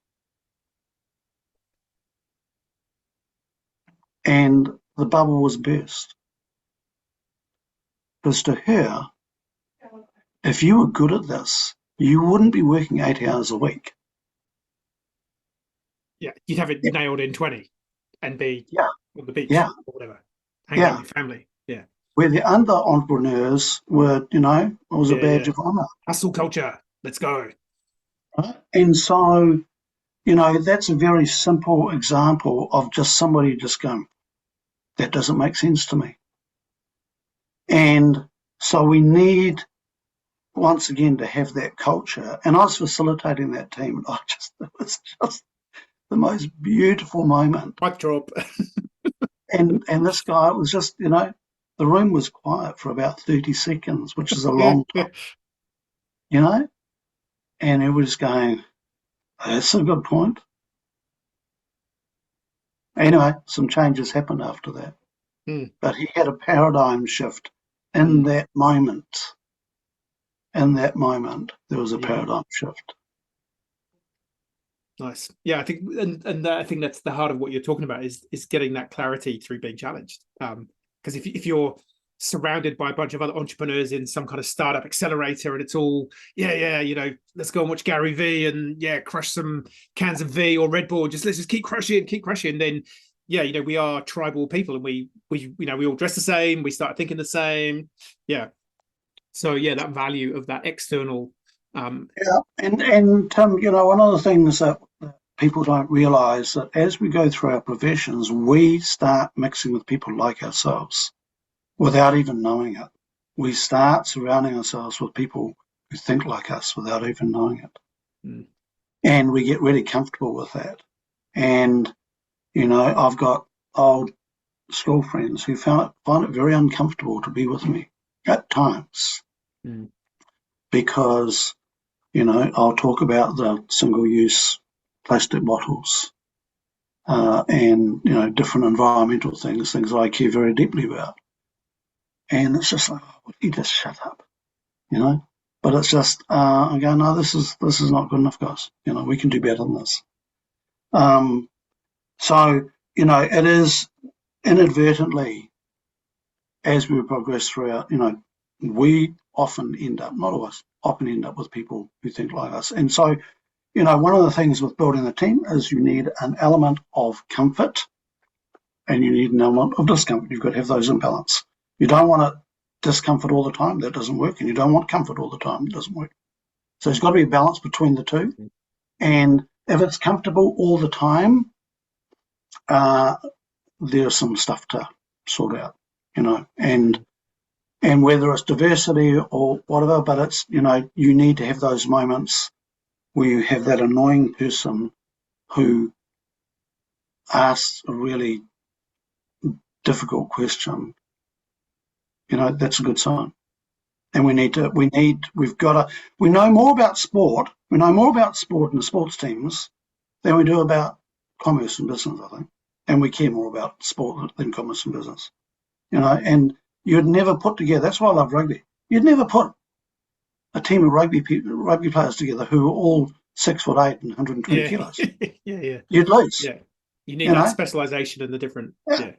And the bubble was burst. Because to her, if you were good at this, you wouldn't be working 8 hours a week. Yeah, you'd have it nailed in 20 and be on the beach or whatever, hanging out with your family. Yeah. Where the other entrepreneurs were, it was a badge of honour. Hustle culture. Let's go. Right? And so That's a very simple example of just somebody just going, that doesn't make sense to me. And so we need, once again, to have that culture. And I was facilitating that team, and it was just the most beautiful moment. Mic drop. And this guy was just, the room was quiet for about 30 seconds, which is a long time, and he was going, that's a good point. Anyway, some changes happened after that. But he had a paradigm shift in that moment. In that moment, there was a paradigm shift. Nice. Yeah, I think, and I think that's the heart of what you're talking about is getting that clarity through being challenged. Because if you're surrounded by a bunch of other entrepreneurs in some kind of startup accelerator, and it's all let's go and watch Gary V and crush some cans of V or Red Bull, let's just keep crushing. Then we are tribal people, and we all dress the same, we start thinking the same. So that value of that external. And Tim, one of the things that people don't realise that as we go through our professions, we start mixing with people like ourselves without even knowing it. We start surrounding ourselves with people who think like us without even knowing it. And we get really comfortable with that. And, I've got old school friends who find it very uncomfortable to be with me at times. Because I'll talk about the single-use plastic bottles and, different environmental things that I care very deeply about. And it's just like, would you just shut up, But it's just, I go, no, this is not good enough, guys. We can do better than this. So, it is inadvertently, as we progress throughout, we often end up, not always, often end up with people who think like us. And so, one of the things with building a team is you need an element of comfort and you need an element of discomfort. You've got to have those in balance. You don't want discomfort all the time, that doesn't work. And you don't want comfort all the time, it doesn't work. So there's got to be a balance between the two. And if it's comfortable all the time, there's some stuff to sort out, and whether it's diversity or whatever, but it's, you need to have those moments where you have that annoying person who asks a really difficult question. That's a good sign. And we know more about sport. We know more about sport and the sports teams than we do about commerce and business, I think. And we care more about sport than commerce and business. And you'd never put together, that's why I love rugby. You'd never put a team of rugby players together who are all 6'8" and 120 kilos. You'd lose. Yeah. You need that specialization in the different. And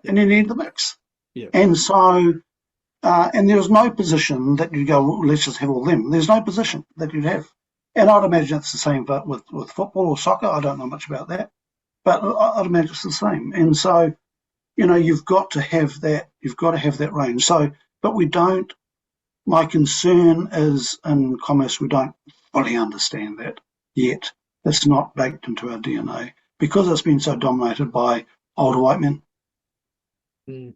you need the mix. Yeah. And so, and there's no position that you go, well, let's just have all them. There's no position that you'd have. And I'd imagine it's the same with football or soccer. I don't know much about that, but I'd imagine it's the same. And so, you've got to have that. You've got to have that range. So, but we don't. My concern is in commerce, we don't fully understand that yet. It's not baked into our DNA because it's been so dominated by older white men. Again,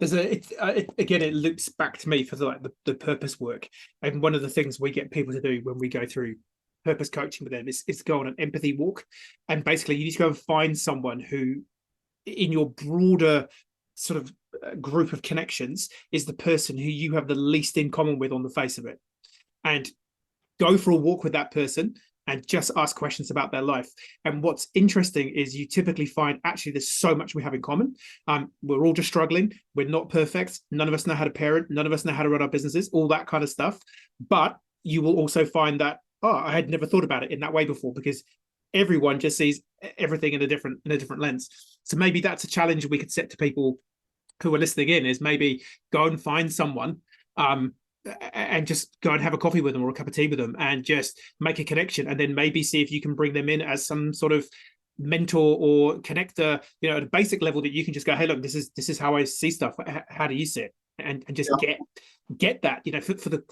it loops back to me for the purpose work. And one of the things we get people to do when we go through purpose coaching with them is go on an empathy walk. And basically you need to go and find someone who, in your broader sort of group of connections, is the person who you have the least in common with on the face of it. And go for a walk with that person and just ask questions about their life. And what's interesting is you typically find actually there's so much we have in common. We're all just struggling. We're not perfect. None of us know how to parent. None of us know how to run our businesses, all that kind of stuff. But you will also find that, I had never thought about it in that way before, because everyone just sees everything in a different lens. So maybe that's a challenge we could set to people who are listening in, is maybe go and find someone and just go and have a coffee with them or a cup of tea with them and just make a connection, and then maybe see if you can bring them in as some sort of mentor or connector, at a basic level, that you can just go, hey, look, this is how I see stuff. How do you see it? and just get that,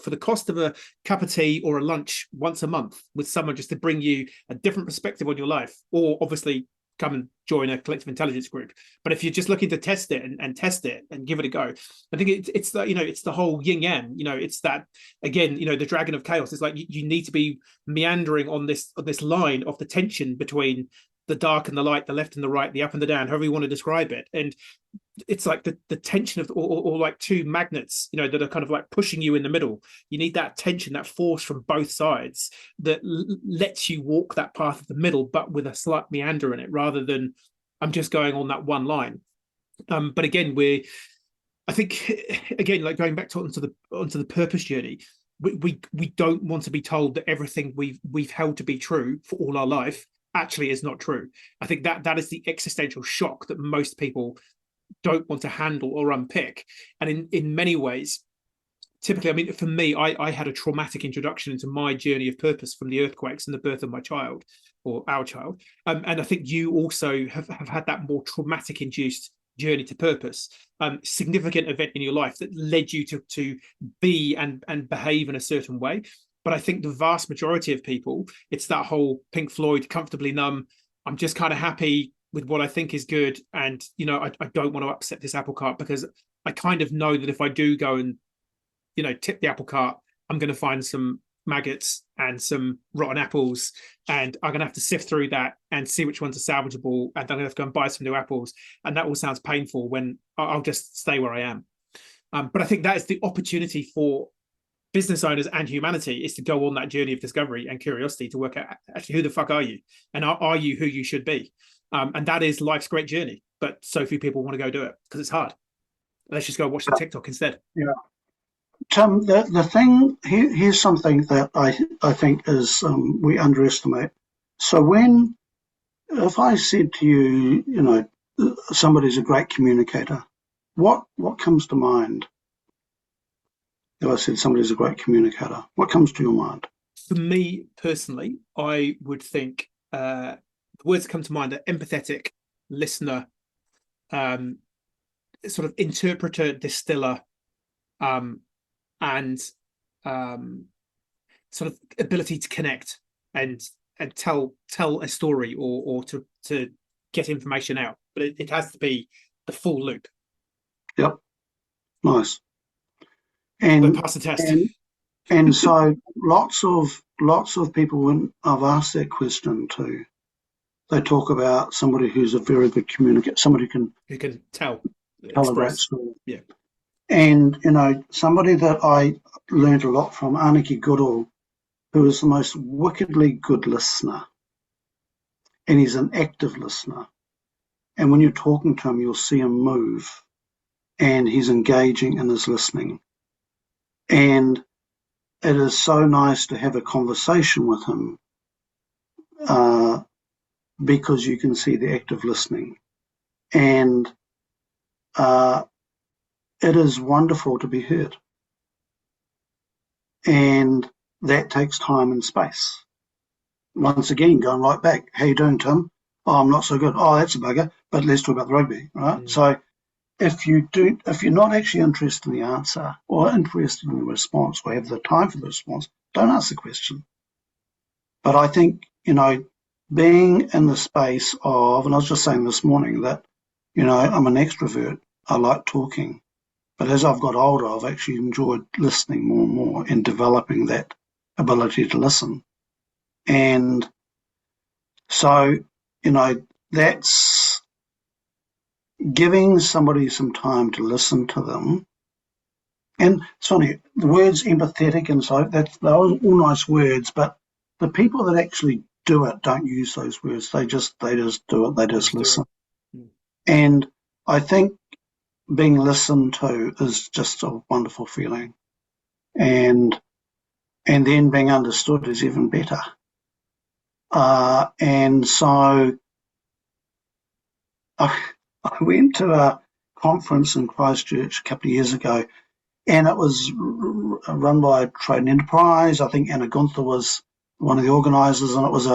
for the cost of a cup of tea or a lunch once a month with someone, just to bring you a different perspective on your life, or obviously come and join a collective intelligence group. But if you're just looking to test it and test it and give it a go, I think it's the, it's the whole yin yang, it's that, again, the dragon of chaos. It's like you need to be meandering on this line of the tension between the dark and the light, the left and the right, the up and the down, however you want to describe it. And it's like the tension of, or like two magnets, that are kind of like pushing you in the middle. You need that tension, that force from both sides that lets you walk that path of the middle, but with a slight meander in it, rather than I'm just going on that one line. But again, I think, again, like going back onto the purpose journey, we don't want to be told that everything we've held to be true for all our life actually is not true. I think that is the existential shock that most people don't want to handle or unpick. And in many ways, typically, I mean, for me, I had a traumatic introduction into my journey of purpose from the earthquakes and the birth of my child, or our child. And I think you also have had that more traumatic induced journey to purpose, significant event in your life that led you to be and behave in a certain way. But I think the vast majority of people, it's that whole Pink Floyd, comfortably numb. I'm just kind of happy with what I think is good. And, I don't want to upset this apple cart, because I kind of know that if I do go and, tip the apple cart, I'm going to find some maggots and some rotten apples, and I'm going to have to sift through that and see which ones are salvageable. And then I'm going to have to go and buy some new apples. And that all sounds painful when I'll just stay where I am. But I think that is the opportunity for business owners and humanity, is to go on that journey of discovery and curiosity to work out actually who the fuck are you, and are you who you should be. And that is life's great journey, but so few people want to go do it because it's hard. Let's just go watch the TikTok instead. Yeah. Tim, the thing, here's something that I think is we underestimate. So if I said to you, somebody's a great communicator, what comes to mind? If I said somebody's a great communicator, what comes to your mind? For me personally, I would think the words that come to mind are empathetic, listener, sort of interpreter, distiller, and sort of ability to connect and tell a story or to get information out. But it has to be the full loop. Yep. Nice. And pass the test. And so lots of people, when I've asked that question too, they talk about somebody who's a very good communicator, somebody who can tell a great story. Yeah. And somebody that I learned a lot from, Aniki Goodall, who is the most wickedly good listener, and he's an active listener. And when you're talking to him, you'll see him move, and he's engaging in his listening. And it is so nice to have a conversation with him because you can see the active listening. And it is wonderful to be heard. And that takes time and space. Once again, going right back. How you doing, Tim? Oh, I'm not so good. Oh, that's a bugger. But let's talk about the rugby, right? Mm. So if you're not actually interested in the answer or interested in the response or have the time for the response, don't ask the question. But I think, being in the space of, and I was just saying this morning that, I'm an extrovert. I like talking. But as I've got older, I've actually enjoyed listening more and more and developing that ability to listen. And so, that's giving somebody some time to listen to them. And it's funny, the words empathetic and so they're all nice words, but the people that actually do it don't use those words. They just do it. They just listen. And I think being listened to is just a wonderful feeling. And then being understood is even better. And so I went to a conference in Christchurch a couple of years ago, and it was run by Trade and Enterprise. I think Anna Gunther was one of the organisers, and it was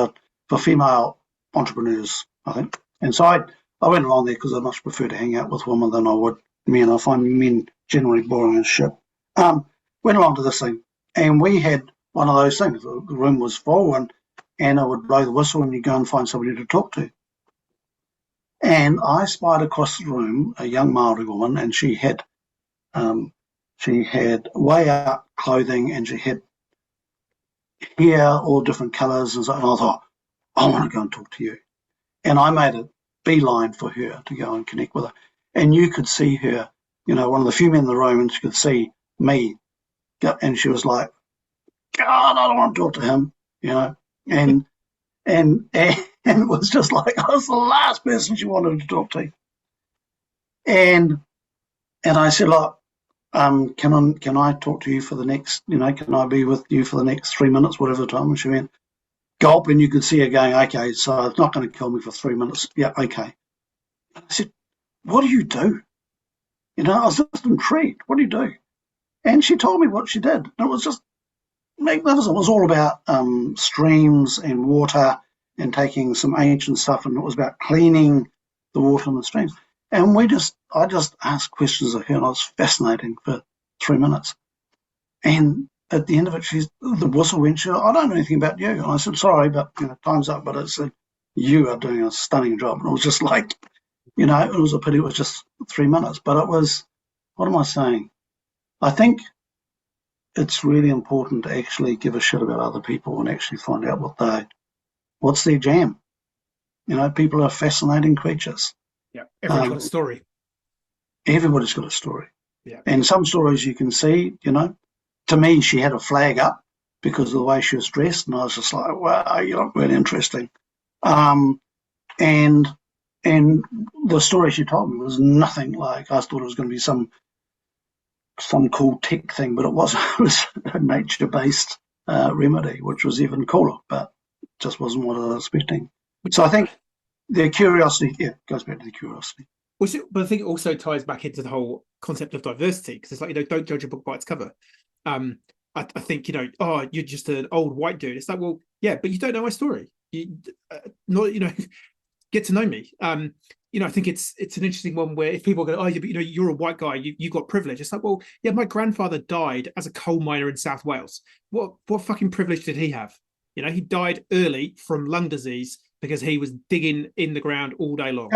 for female entrepreneurs, I think. And so I went along there because I much prefer to hang out with women than I would men. I find men generally boring as shit. Went along to this thing, and we had one of those things. The room was full, and Anna would blow the whistle, and you go and find somebody to talk to. And I spied across the room a young Maori woman, and she had way up clothing, and she had hair all different colours, and so. And I thought, I want to go and talk to you. And I made a beeline for her to go and connect with her. And you could see her, one of the few men in the room, and she could see me. And she was like, God, I don't want to talk to him, And it was just like, I was the last person she wanted to talk to. And I said, look, can I talk to you for the next, can I be with you for the next 3 minutes, whatever time? And she went, gulp, and you could see her going, okay, so it's not going to kill me for 3 minutes. Yeah, okay. I said, what do you do? I was just intrigued. What do you do? And she told me what she did. It was just magnificent. It was all about streams and water and taking some ancient stuff, and it was about cleaning the water in the streams. And I just asked questions of her, and I was fascinating for 3 minutes. And at the end of it, the whistle went, I don't know anything about you. And I said, sorry, but time's up. But it said, you are doing a stunning job. And it was just like, it was a pity it was just 3 minutes. But it was, what am I saying? I think it's really important to actually give a shit about other people and actually find out what's their jam. People are fascinating creatures. Yeah, everyone's got a story. Everybody's got a story. Yeah. And some stories you can see, to me, she had a flag up because of the way she was dressed, and I was just like, wow, you look really interesting. And the story she told me was nothing like, I thought it was going to be some cool tech thing, but it wasn't. It was a nature-based remedy, which was even cooler, but it just wasn't what I was expecting. So I think the curiosity, goes back to the curiosity. But I think it also ties back into the whole concept of diversity, because it's like, don't judge a book by its cover. I think, you're just an old white dude. It's like, well, yeah, but you don't know my story. Get to know me. I think it's an interesting one where if people go, you're a white guy, you got privilege. It's like, well, yeah, my grandfather died as a coal miner in South Wales. What fucking privilege did he have? He died early from lung disease because he was digging in the ground all day long.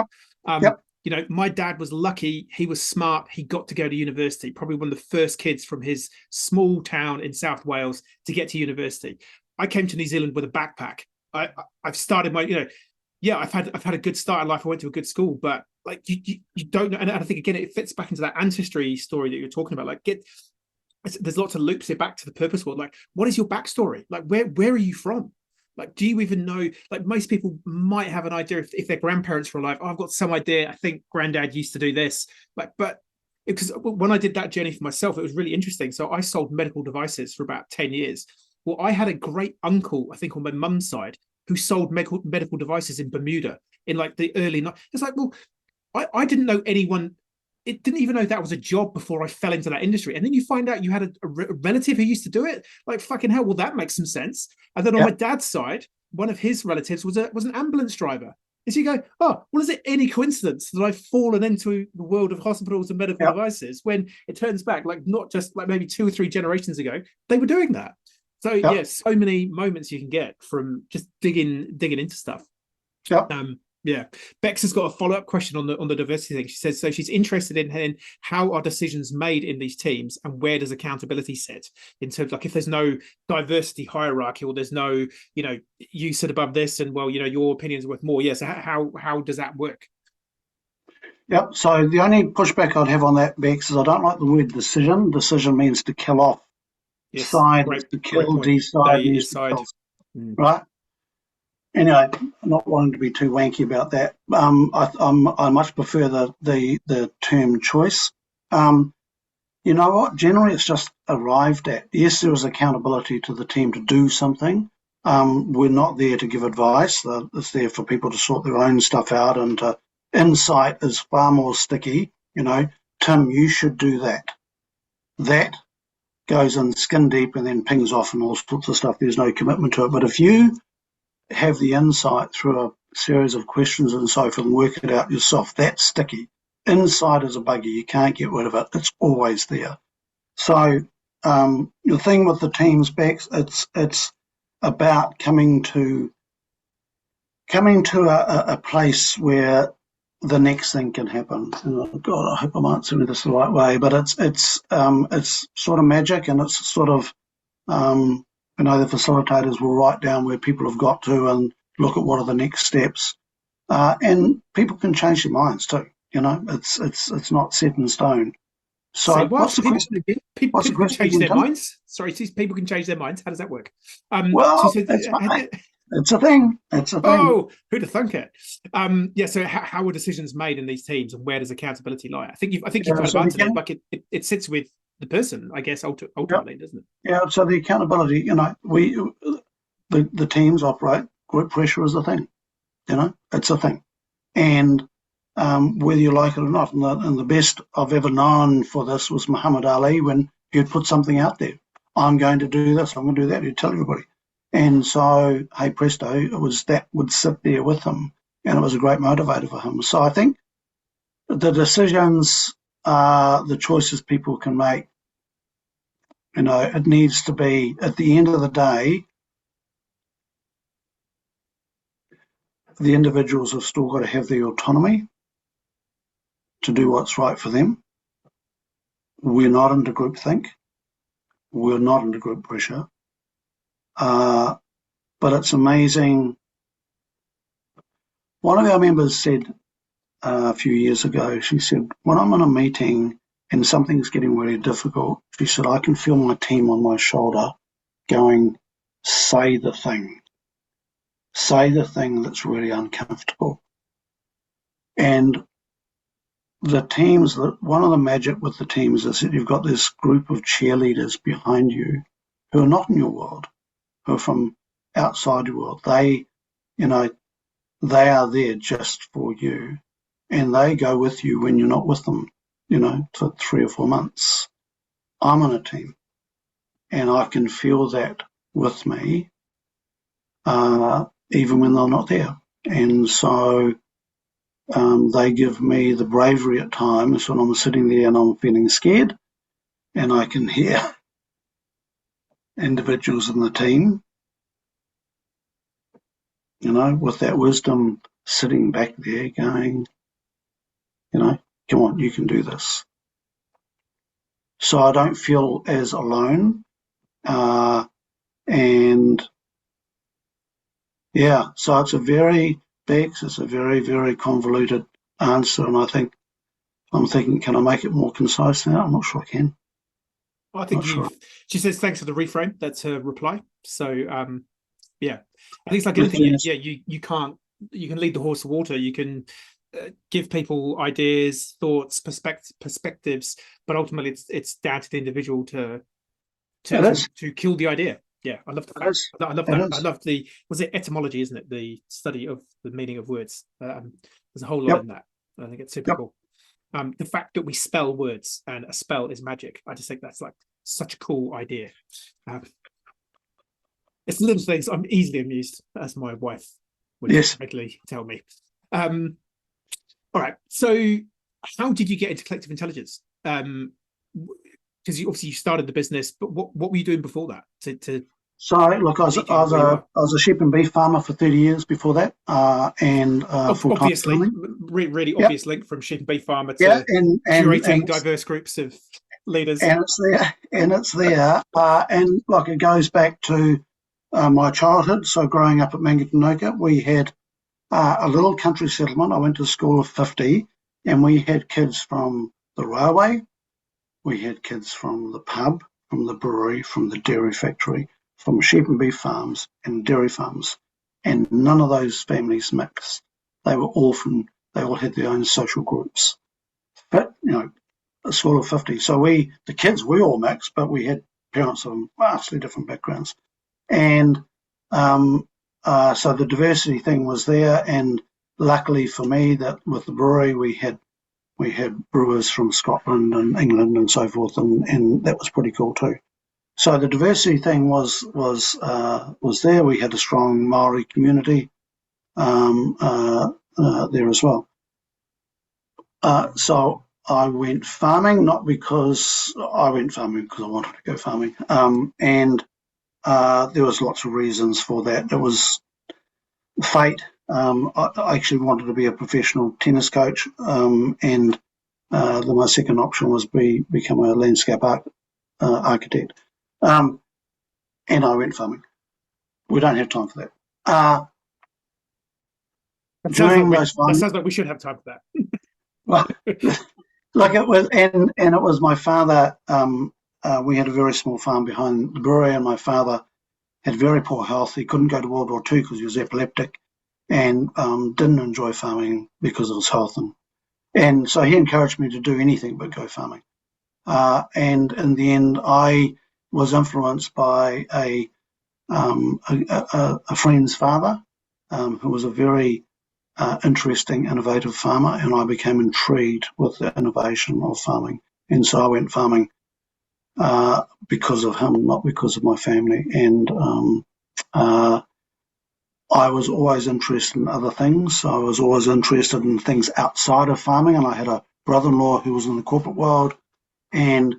Yep. My dad was lucky. He was smart. He got to go to university, probably one of the first kids from his small town in South Wales to get to university. I came to New Zealand with a backpack. I've started my, I've had a good start in life. I went to a good school, but like you don't know. And I think again, it fits back into that ancestry story that you're talking about. Like there's lots of loops here back to the purpose world. Like, what is your backstory? Like, where are you from? Like, do you even know? Like, most people might have an idea if their grandparents were alive. Oh, I've got some idea. I think granddad used to do this. Like, but because when I did that journey for myself, it was really interesting. So I sold medical devices for about 10 years. Well, I had a great uncle, I think on my mum's side, who sold medical devices in Bermuda in like the early 90s. It's like, well, I didn't know anyone. It didn't even know that was a job before I fell into that industry. And then you find out you had a relative who used to do it. Like, fucking hell, well, that makes some sense. And then on my dad's side, one of his relatives was an ambulance driver. And so you go, oh, well, is it any coincidence that I've fallen into the world of hospitals and medical devices when it turns back, like not just like maybe 2 or 3 generations ago, they were doing that. So so many moments you can get from just digging into stuff. Bex has got a follow-up question on the diversity thing. She says, so she's interested in how are decisions made in these teams and where does accountability sit in terms of, like, if there's no diversity hierarchy or there's no, you sit above this and, well, your opinion's worth more. Yes. How does that work? Yep. So the only pushback I'd have on that, Bex, is I don't like the word decision. Decision means to kill off. Yes, side is to kill, decide is to kill. Right? Anyway, not wanting to be too wanky about that. I much prefer the term choice. You know what? Generally, it's just arrived at. Yes, there is accountability to the team to do something. We're not there to give advice. It's there for people to sort their own stuff out, and insight is far more sticky. Tim, you should do that. That goes in skin deep and then pings off and all sorts of stuff. There's no commitment to it. But if you have the insight through a series of questions and so forth and work it out yourself, that's sticky. inside is a buggy. You can't get rid of it. It's always there. So the thing with the teams, Bex, it's about coming to a place where the next thing can happen. God, I hope I'm answering this the right way, but it's sort of magic, and it's sort of the facilitators will write down where people have got to and look at what are the next steps, and people can change their minds too. It's not set in stone. So Say what? What's the question again? People What's the can question change again, their Tom? minds. Sorry, people can change their minds. How does that work? Well, it's a thing. It's a thing. Oh, who'd have thunk it? So how are decisions made in these teams, and where does accountability lie? I think you've kind of answered it. Like it sits with the person, I guess, ultimately, doesn't it? Yeah. So the accountability, the teams operate. Group pressure is a thing. It's a thing, and whether you like it or not. And the best I've ever known for this was Muhammad Ali, when he'd put something out there. I'm going to do this. I'm going to do that. He'd tell everybody. And so, hey presto, it was that would sit there with him, and it was a great motivator for him. So I think the decisions, the choices people can make, it needs to be, at the end of the day, the individuals have still got to have the autonomy to do what's right for them. We're not into groupthink. We're not into group pressure. But it's amazing. One of our members said a few years ago, she said, when I'm in a meeting and something's getting really difficult, she said, I can feel my team on my shoulder going, say the thing that's really uncomfortable. And the teams, one of the magic with the teams is that you've got this group of cheerleaders behind you who are not in your world, who are from outside your world. They are there just for you, and they go with you when you're not with them, for 3 or 4 months. I'm on a team, and I can feel that with me, even when they're not there. And so they give me the bravery at times when I'm sitting there and I'm feeling scared, and I can hear individuals in the team, with that wisdom sitting back there going, come on, you can do this. So I don't feel as alone. So it's a very, very convoluted answer. And I'm thinking, can I make it more concise now? I'm not sure I can. I think she says, thanks for the reframe. That's her reply. So, I think it's like anything. You can lead the horse to water. You can give people ideas, thoughts, perspectives, but ultimately it's down to the individual to kill the idea. Yeah, I love that. I love that. I love was it etymology, isn't it? The study of the meaning of words. There's a whole lot in that. I think it's super cool. The fact that we spell words and a spell is magic. I just think that's like such a cool idea. It's little things. I'm easily amused, as my wife would regularly tell me. All right. So how did you get into collective intelligence? Because you started the business, but what were you doing before that? So look, I was a sheep and beef farmer for 30 years before that, and obviously, really obvious link from sheep and beef farmer to curating diverse groups of leaders. And it's there. And look, it goes back to my childhood. So growing up at Mangatanuka, we had a little country settlement. I went to a school of 50, and we had kids from the railway, we had kids from the pub, from the brewery, from the dairy factory, from sheep and beef farms and dairy farms, and none of those families mixed. They all had their own social groups. But a school of 50. So we all mixed, but we had parents from vastly different backgrounds. And so the diversity thing was there, and luckily for me that with the brewery we had brewers from Scotland and England and so forth, and that was pretty cool too. So the diversity thing was there. We had a strong Maori community there as well. So I went farming, not because I went farming because I wanted to go farming. And there was lots of reasons for that. It was fate. I actually wanted to be a professional tennis coach, and my second option was become a landscape architect. And I went farming. We don't have time for that. That sounds like we should have time for that. Well, like it was, and it was my father. We had a very small farm behind the brewery, and my father had very poor health. He couldn't go to World War II because he was epileptic, and didn't enjoy farming because of his health, and so he encouraged me to do anything but go farming. And in the end, I was influenced by a friend's father, who was a very interesting, innovative farmer, and I became intrigued with the innovation of farming. And so I went farming because of him, not because of my family. And I was always interested in other things. I was always interested in things outside of farming, and I had a brother-in-law who was in the corporate world, and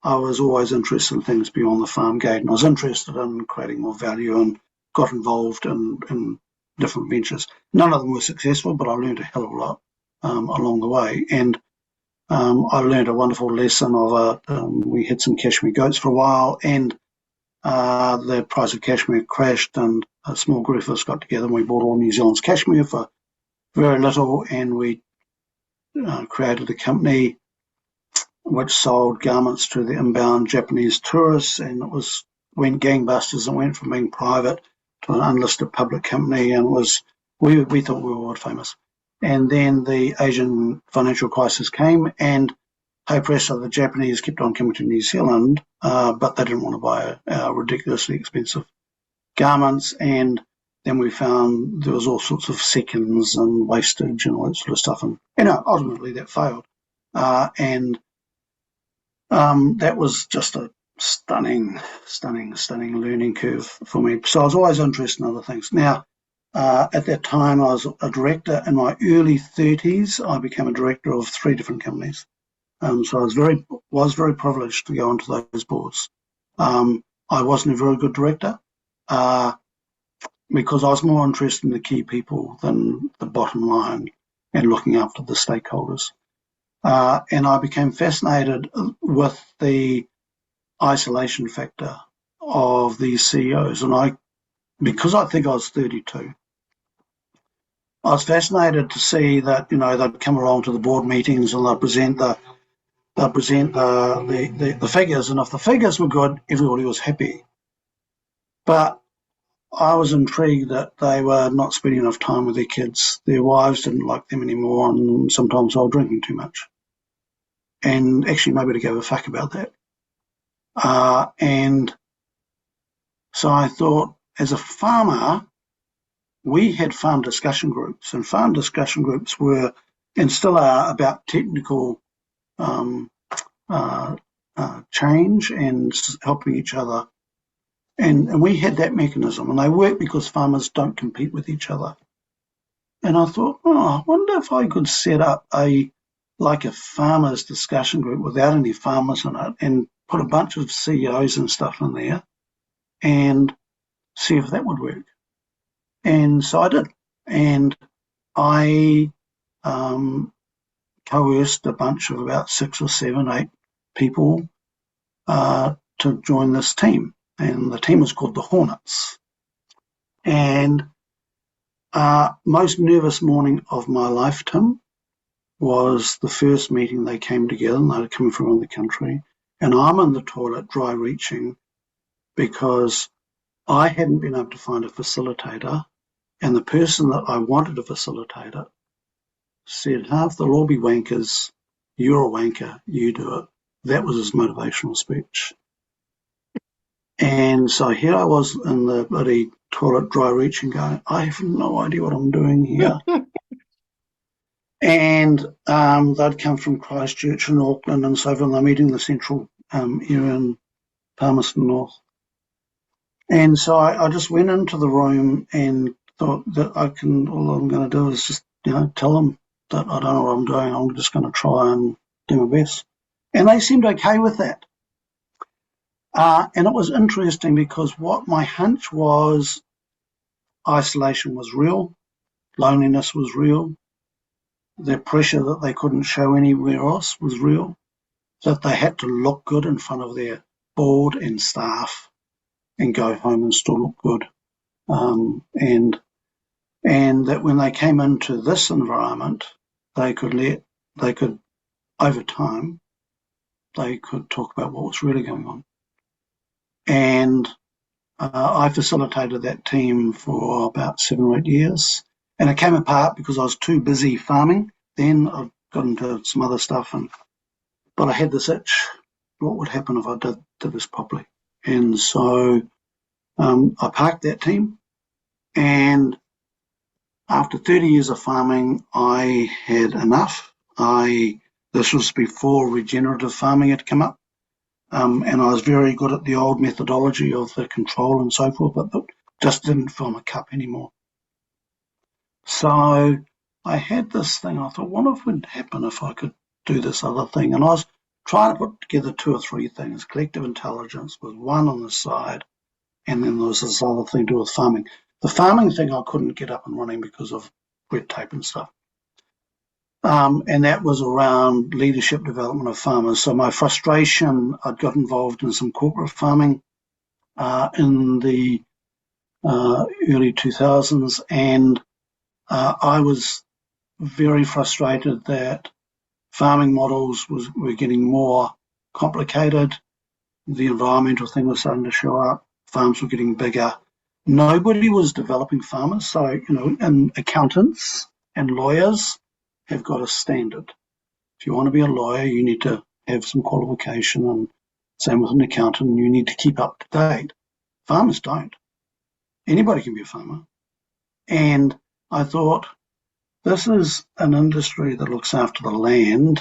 I was always interested in things beyond the farm gate. And I was interested in creating more value and got involved in different ventures. None of them were successful, but I learned a hell of a lot along the way. And I learned a wonderful lesson of we had some cashmere goats for a while, and the price of cashmere crashed, and a small group of us got together and we bought all New Zealand's cashmere for very little, and we created a company which sold garments to the inbound Japanese tourists, and went gangbusters and went from being private to an unlisted public company, and we thought we were world famous. And then the Asian financial crisis came, and hey presto, the Japanese kept on coming to New Zealand, but they didn't want to buy our ridiculously expensive garments. And then we found there was all sorts of seconds and wastage and all that sort of stuff, and ultimately that failed. And that was just a stunning learning curve for me. So I was always interested in other things. Now, at that time, I was a director. In my early 30s, I became a director of 3 different companies. So I was very privileged to go onto those boards. I wasn't a very good director because I was more interested in the key people than the bottom line and looking after the stakeholders. And I became fascinated with the isolation factor of these CEOs. And because I think I was 32, I was fascinated to see that, they'd come along to the board meetings and they'd present the figures. And if the figures were good, everybody was happy. But I was intrigued that they were not spending enough time with their kids. Their wives didn't like them anymore, and sometimes they were drinking too much. And actually nobody gave a fuck about that. And so I thought, as a farmer, we had farm discussion groups, and farm discussion groups were, and still are, about technical change and helping each other. And we had that mechanism, and they work because farmers don't compete with each other. And I thought, I wonder if I could set up a farmers discussion group without any farmers in it, and put a bunch of CEOs and stuff in there and see if that would work. And so I did. And I coerced a bunch of about 6 or 7, 8 people to join this team. And the team was called the Hornets. And most nervous morning of my life, Tim, was the first meeting. They came together, and they were coming from around the country. And I'm in the toilet dry reaching because I hadn't been able to find a facilitator. And the person that I wanted to facilitate it said, they'll all be wankers. You're a wanker. You do it. That was his motivational speech. And so here I was in the bloody toilet dry reaching going, I have no idea what I'm doing here. And they'd come from Christchurch and Auckland and so forth, and they're meeting the central area in Palmerston North. And so I just went into the room and thought that all I'm going to do is just, tell them that I don't know what I'm doing. I'm just going to try and do my best. And they seemed okay with that. And it was interesting because what my hunch was, isolation was real, loneliness was real, the pressure that they couldn't show anywhere else was real, that they had to look good in front of their board and staff and go home and still look good. And that when they came into this environment, they could over time, they could talk about what was really going on. And I facilitated that team for about 7 or 8 years. And it came apart because I was too busy farming. Then I got into some other stuff, but I had this itch. What would happen if I did this properly? And so I parked that team. And after 30 years of farming, I had enough. This was before regenerative farming had come up. And I was very good at the old methodology of the control and so forth, but it just didn't fill my cup anymore. So I had this thing. I thought, what would happen if I could do this other thing? And I was trying to put together 2 or 3 things. Collective intelligence was one on the side, and then there was this other thing to do with farming. The farming thing I couldn't get up and running because of red tape and stuff. And that was around leadership development of farmers. So my frustration, I'd got involved in some corporate farming in the early 2000s, and I was very frustrated that farming models were getting more complicated. The environmental thing was starting to show up. Farms were getting bigger. Nobody was developing farmers. So, and accountants and lawyers have got a standard. If you want to be a lawyer, you need to have some qualification, and same with an accountant, you need to keep up to date. Farmers don't. Anybody can be a farmer. And I thought, this is an industry that looks after the land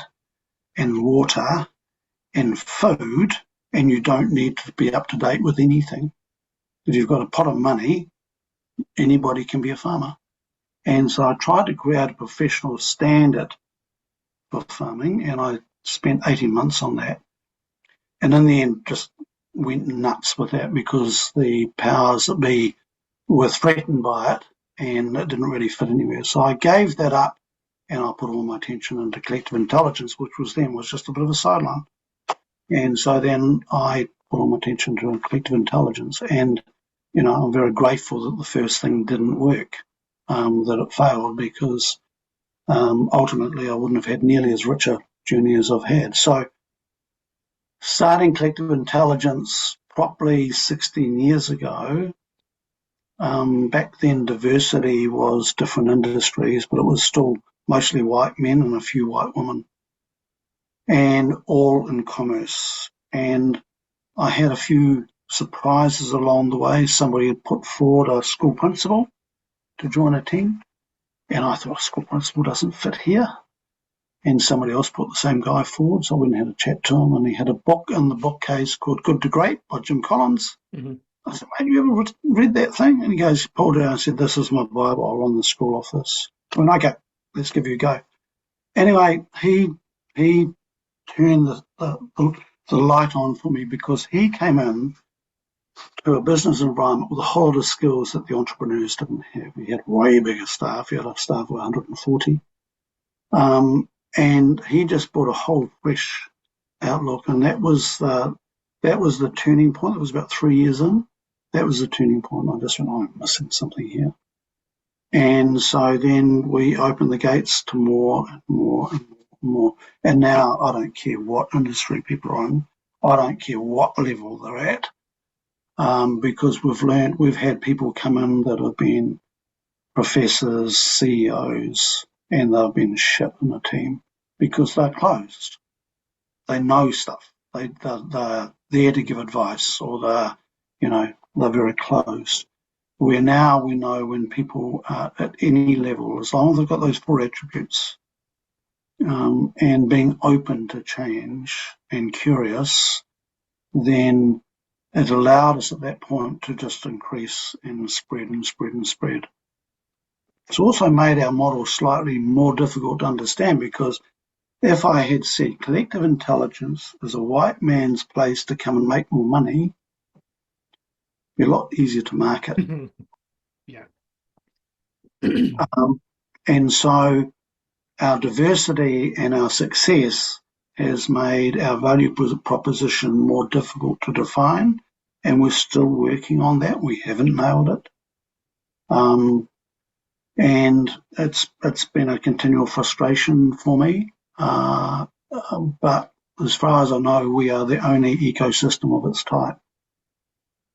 and water and food, and you don't need to be up to date with anything. If you've got a pot of money, anybody can be a farmer. And so I tried to create a professional standard for farming, and I spent 18 months on that. And in the end, just went nuts with that because the powers that be were threatened by it, and it didn't really fit anywhere. So I gave that up, and I put all my attention into collective intelligence, which was just a bit of a sideline. And so then I put all my attention to collective intelligence. And, I'm very grateful that the first thing didn't work, that it failed, because ultimately I wouldn't have had nearly as rich a journey as I've had. So starting collective intelligence properly 16 years ago, back then diversity was different industries, but it was still mostly white men and a few white women, and all in commerce. And I had a few surprises along the way. Somebody had put forward a school principal to join a team, and I thought, school principal doesn't fit here. And somebody else put the same guy forward, so I went and had a chat to him, and he had a book in the bookcase called Good to Great by Jim Collins. Mm-hmm. I said, mate, you ever read that thing? And he goes, pulled it out and said, this is my Bible, I'll run the school off this. I went, okay, let's give you a go. Anyway, he turned the light on for me, because he came in to a business environment with a whole lot of skills that the entrepreneurs didn't have. He had way bigger staff. He had a staff of 140. And he just brought a whole fresh outlook. And that was the turning point. It was about 3 years in. That was the turning point. I just went, I'm missing something here. And so then we opened the gates to more and more and more. And now I don't care what industry people are in. I don't care what level they're at. Because we've had people come in that have been professors, CEOs, and they've been shit in the team because they're closed. They know stuff. They're there to give advice, or they're very closed. Where now we know when people are at any level, as long as they've got those 4 attributes, and being open to change and curious, then it allowed us at that point to just increase and spread and spread and spread. It's also made our model slightly more difficult to understand, because if I had said collective intelligence is a white man's place to come and make more money, it'd be a lot easier to market. Yeah. And so our diversity and our success has made our value proposition more difficult to define, and we're still working on that. We haven't nailed it. And it's been a continual frustration for me. But as far as I know, we are the only ecosystem of its type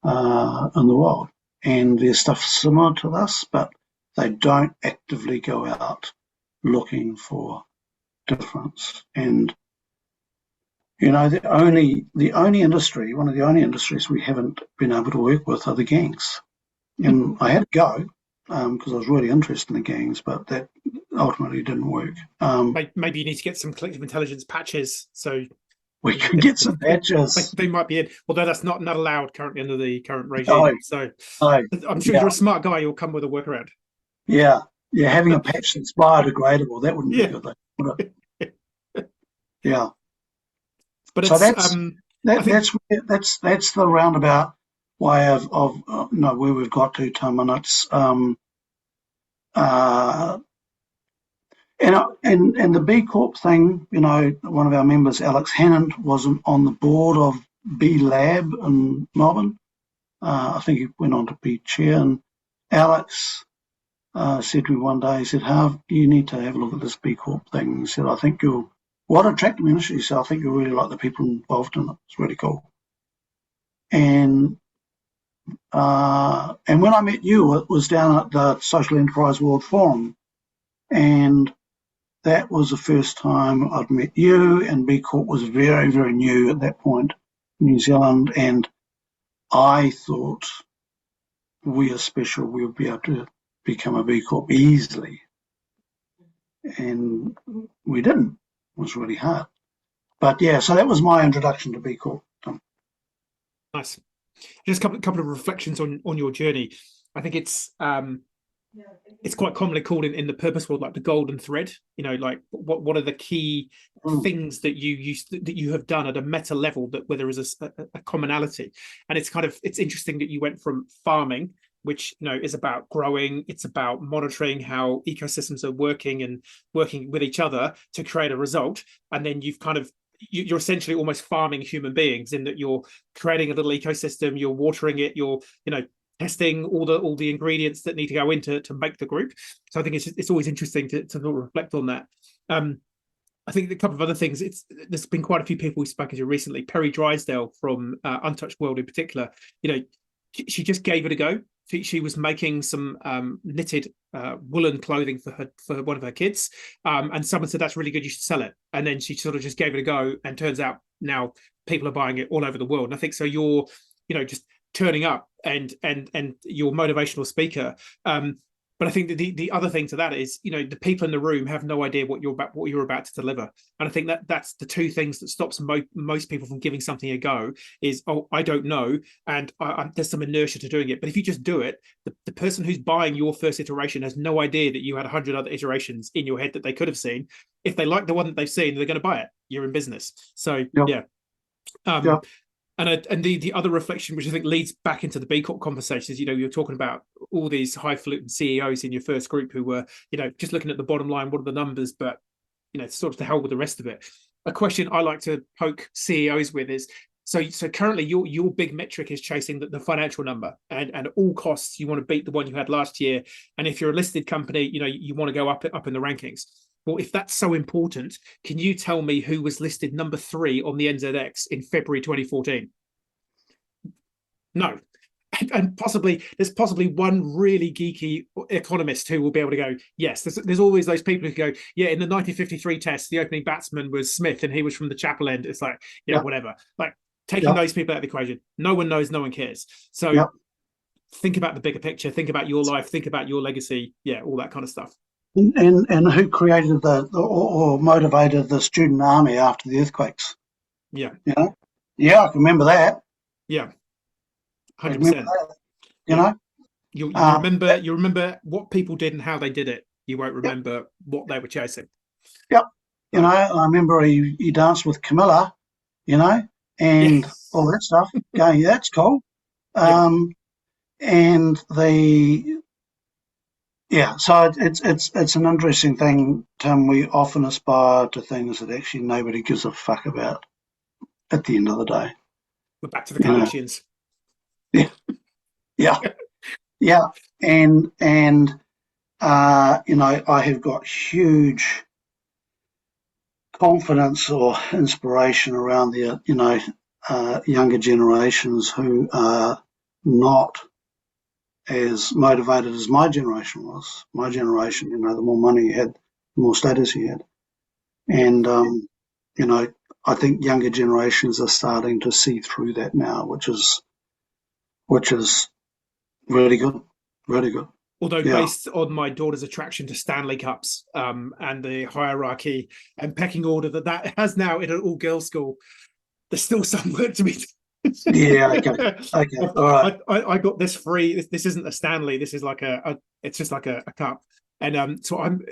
in the world. And there's stuff similar to this, but they don't actively go out looking for difference. And the only industry, one of the only industries we haven't been able to work with are the gangs. And I had to go because I was really interested in the gangs, but that ultimately didn't work. Maybe you need to get some collective intelligence patches, so we can get some patches. They might be in, although that's not allowed currently under the current regime. Oh, so oh, I'm sure you're a smart guy. You'll come with a workaround. Yeah, having a patch that's biodegradable, that wouldn't be good, though, would it? Yeah. But so it's, that's the roundabout way of where we've got to, Tom, and it's and the B Corp thing. One of our members, Alex Hannand, was on the board of B Lab in Melbourne. I think he went on to be chair, and Alex said to me one day, he said, "Harv, you need to have a look at this B Corp thing." He said, "I think what attracted me initially, he said, I think you'll really like the people involved in it. It's really cool." And when I met you, it was down at the Social Enterprise World Forum, and that was the first time I'd met you, and B Corp was very, very new at that point in New Zealand, and I thought we are special. We'll be able to become a B Corp easily. And we didn't. It was really hard. But yeah, so that was my introduction to B Corp. Nice. Just a couple of reflections on your journey. I think it's quite commonly called in the purpose world like the golden thread. Like what are the key things that you have done at a meta level that where there is a commonality. And it's interesting that you went from farming, which is about growing, it's about monitoring how ecosystems are working and working with each other to create a result, and then you're essentially almost farming human beings in that you're creating a little ecosystem, you're watering it, you're testing all the ingredients that need to go into to make the group. So I think it's always interesting to sort of reflect on that. I think a couple of other things. There's been quite a few people we've spoken to recently. Perry Drysdale from Untouched World in particular. She just gave it a go. She was making some knitted woolen clothing for one of her kids, and someone said, "That's really good, you should sell it." And then she sort of just gave it a go, and turns out now people are buying it all over the world. And I think so. You're just turning up and you're a motivational speaker. But I think the other thing to that is, the people in the room have no idea what you're about to deliver. And I think that's the two things that stops most people from giving something a go is, oh, I don't know, and there's some inertia to doing it. But if you just do it, the person who's buying your first iteration has no idea that you had 100 other iterations in your head that they could have seen. If they like the one that they've seen, they're going to buy it. You're in business. So yeah. And the other reflection, which I think leads back into the B Corp conversations, you're talking about all these highfalutin CEOs in your first group who were, just looking at the bottom line, what are the numbers, but, sort of to hell with the rest of it. A question I like to poke CEOs with is, so currently your big metric is chasing the financial number, and at all costs, you want to beat the one you had last year. And if you're a listed company, you want to go up in the rankings. Well, if that's so important, can you tell me who was listed number 3 on the NZX in February 2014? No. And there's possibly one really geeky economist who will be able to go, yes. There's always those people who go, yeah, in the 1953 test, the opening batsman was Smith and he was from the Chapel End. It's like, whatever. Like taking those people out of the equation. No one knows, no one cares. So think about the bigger picture, think about your life, think about your legacy, all that kind of stuff. And who created or motivated the student army after the earthquakes? Yeah. Yeah, I can remember that. Yeah. 100%. You Um, remember what people did and how they did it. You won't yep, remember what they were chasing. yep. You know, Right. I remember he danced with Camilla, you know, Yeah. and all that stuff. Going, yeah, that's cool. Yep. Um, and the yeah, so it's an interesting thing, Tim. We often aspire to things that actually nobody gives a fuck about at the end of the day. We're back to the You know, Kardashians. yeah, yeah, yeah, and you know, I have got huge confidence or inspiration around the younger generations who are not as motivated as my generation was. My generation, you know, the more money you had, the more status you had. Yep. And, you know, I think younger generations are starting to see through that now, which is really good, really good. Although Yeah, based on my daughter's attraction to Stanley Cups, and the hierarchy and pecking order that has now in an all-girls school, there's still some work to be yeah, okay, okay, all right. I got this free. This isn't a Stanley. This is like it's just like a cup. And so I'm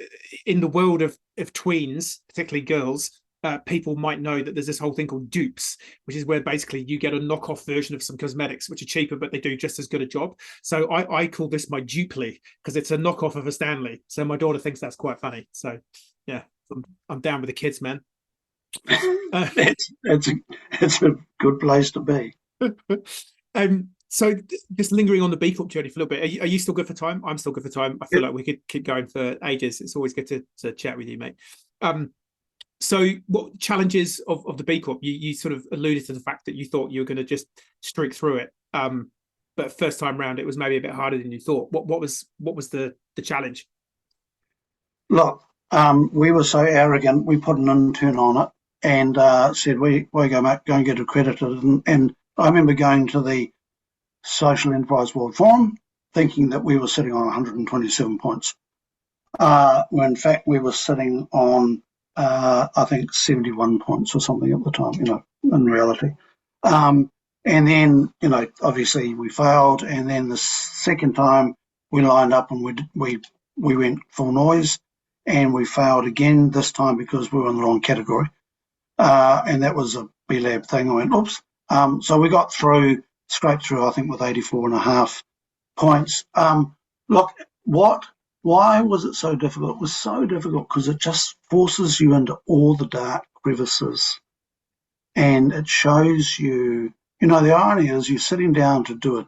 in the world of tweens, particularly girls. People might know that there's this whole thing called dupes, which is where basically you get a knockoff version of some cosmetics, which are cheaper, but they do just as good a job. So I call this my Duply because it's a knockoff of a Stanley. So my daughter thinks that's quite funny. So yeah, I'm down with the kids, man. Uh, it's a it's a good place to be. so just lingering on the B Corp journey for a little bit, are you still good for time? I'm still good for time. I feel Yep. like we could keep going for ages. It's always good to chat with you, mate. So what challenges of the B Corp? You sort of alluded to the fact that you thought you were going to just streak through it. But first time round, it was maybe a bit harder than you thought. What was the challenge? Look, we were so arrogant, we put an intern on it and said, we go, mate, go and get accredited. And I remember going to the Social Enterprise World Forum thinking that we were sitting on 127 points, when in fact we were sitting on, I think, 71 points or something at the time, you know, in reality. And then, you know, obviously we failed. And then the second time we lined up and we went full noise and we failed again, this time because we were in the wrong category. And that was a B Lab thing. I went, oops. So we got through, scraped through, I think, with 84.5 points. Look, why was it so difficult? It was so difficult because it just forces you into all the dark crevices and it shows you, you know, the irony is you're sitting down to do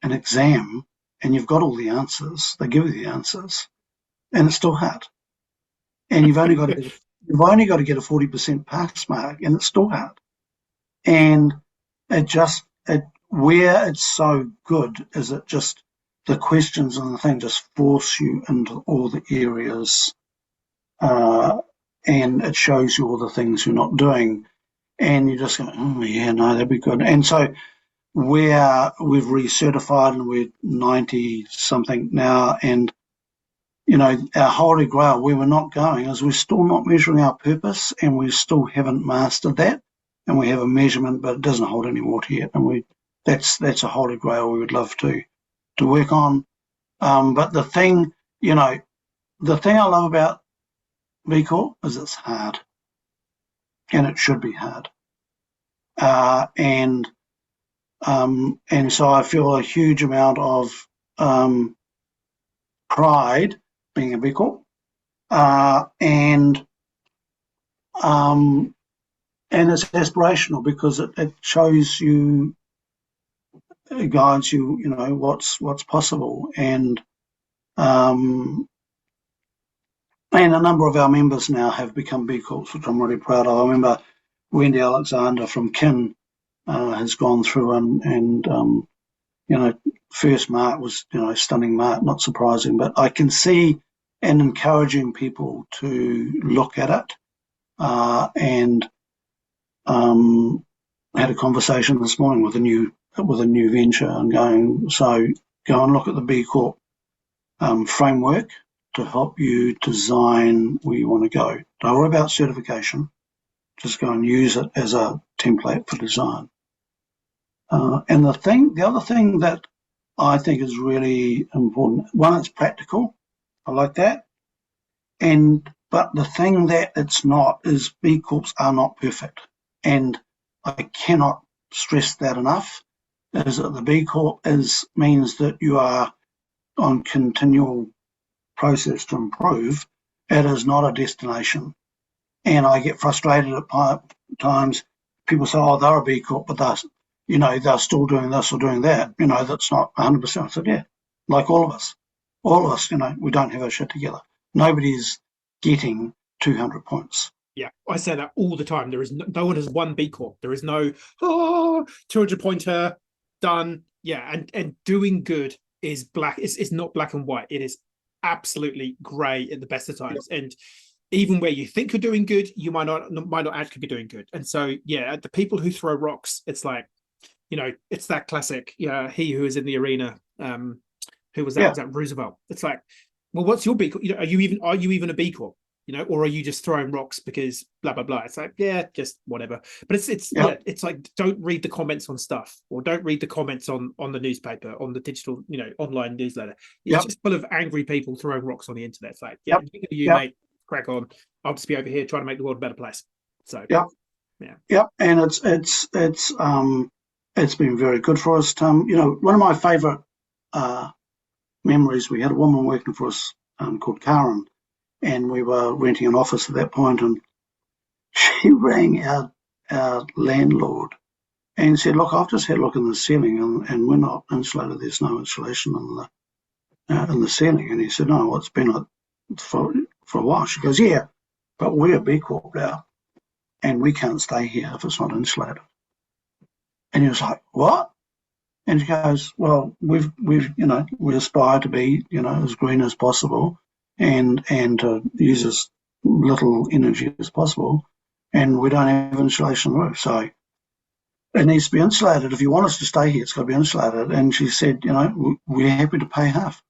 an exam and you've got all the answers. They give you the answers and it's still hard. And you've only got to get a 40% pass mark and it's still hard. And where it's so good is it just, the questions and the thing just force you into all the areas, and it shows you all the things you're not doing. And you just go, oh yeah, no, that'd be good. And so we've recertified and we're 90 something now. And, you know, our holy grail, where we're not going is we're still not measuring our purpose and we still haven't mastered that. And we have a measurement, but it doesn't hold any water yet. And that's a holy grail we would love to work on. But the thing, you know, the thing I love about B Corp is it's hard. And it should be hard. And so I feel a huge amount of pride being a B Corp, and it's aspirational because it shows you, it guides you, you know, what's possible, and a number of our members now have become B Corps, which I'm really proud of. I remember Wendy Alexander from Kin has gone through and you know, first mark was, you know, stunning mark, not surprising, but I can see and encouraging people to look at it, and had a conversation this morning with a new venture and going, so go and look at the B Corp framework to help you design where you want to go. Don't worry about certification, just go and use it as a template for design. And the other thing that I think is really important. One, it's practical. I like that. But the thing that it's not is B Corps are not perfect. And I cannot stress that enough, is that the B Corp means that you are on continual process to improve. It is not a destination. And I get frustrated at times. People say, oh, they're a B Corp, but they're still doing this or doing that. That's not 100%. I said, yeah, like all of us. All of us, we don't have our shit together. Nobody's getting 200 points. Yeah, I say that all the time. There is no one has one B Corp. There is no 200 pointer done. Yeah, and doing good is black. It's not black and white. It is absolutely grey at the best of times. Yep. And even where you think you're doing good, you might not actually be doing good. And so, yeah, the people who throw rocks, it's like, it's that classic. Yeah, he who is in the arena. Who was that? Yeah. Was that Roosevelt? It's like, well, what's your B Corp? Are you even a B Corp? Or are you just throwing rocks because blah blah blah? It's like, yeah, just whatever. But it's like, don't read the comments on stuff, or don't read the comments on the newspaper, on the digital, online newsletter. It's just full of angry people throwing rocks on the internet. It's like, yeah, mate, crack on. I'll just be over here trying to make the world a better place. So and it's been very good for us. One of my favourite memories, we had a woman working for us called Karen. And we were renting an office at that point, and she rang our landlord and said, look, I've just had a look in the ceiling and we're not insulated. There's no insulation in the ceiling. And he said, no, it's been for a while. She goes, yeah, but we're B Corp now and we can't stay here if it's not insulated. And he was like, what? And she goes, well, we aspire to be, as green as possible. And to use as little energy as possible, and we don't have insulation on the roof, so it needs to be insulated. If you want us to stay here, it's got to be insulated. And she said, we're happy to pay half.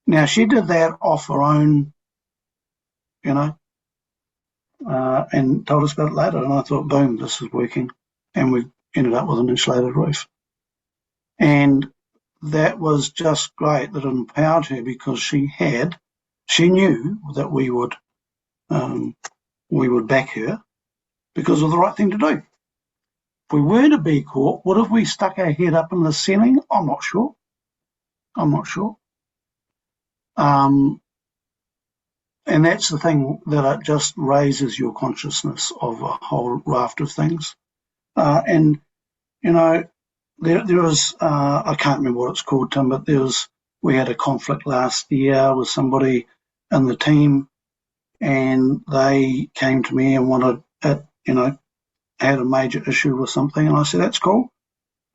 Now, she did that off her own, and told us about it later, and I thought, boom, this is working, and we ended up with an insulated roof. And that was just great that it empowered her, because she knew that we would back her because of the right thing to do. If we weren't a B Corp, would have we stuck our head up in the ceiling? I'm not sure. And that's the thing, that it just raises your consciousness of a whole raft of things. There was, I can't remember what it's called, Tim, but we had a conflict last year with somebody in the team, and they came to me and wanted it, had a major issue with something, and I said, that's cool.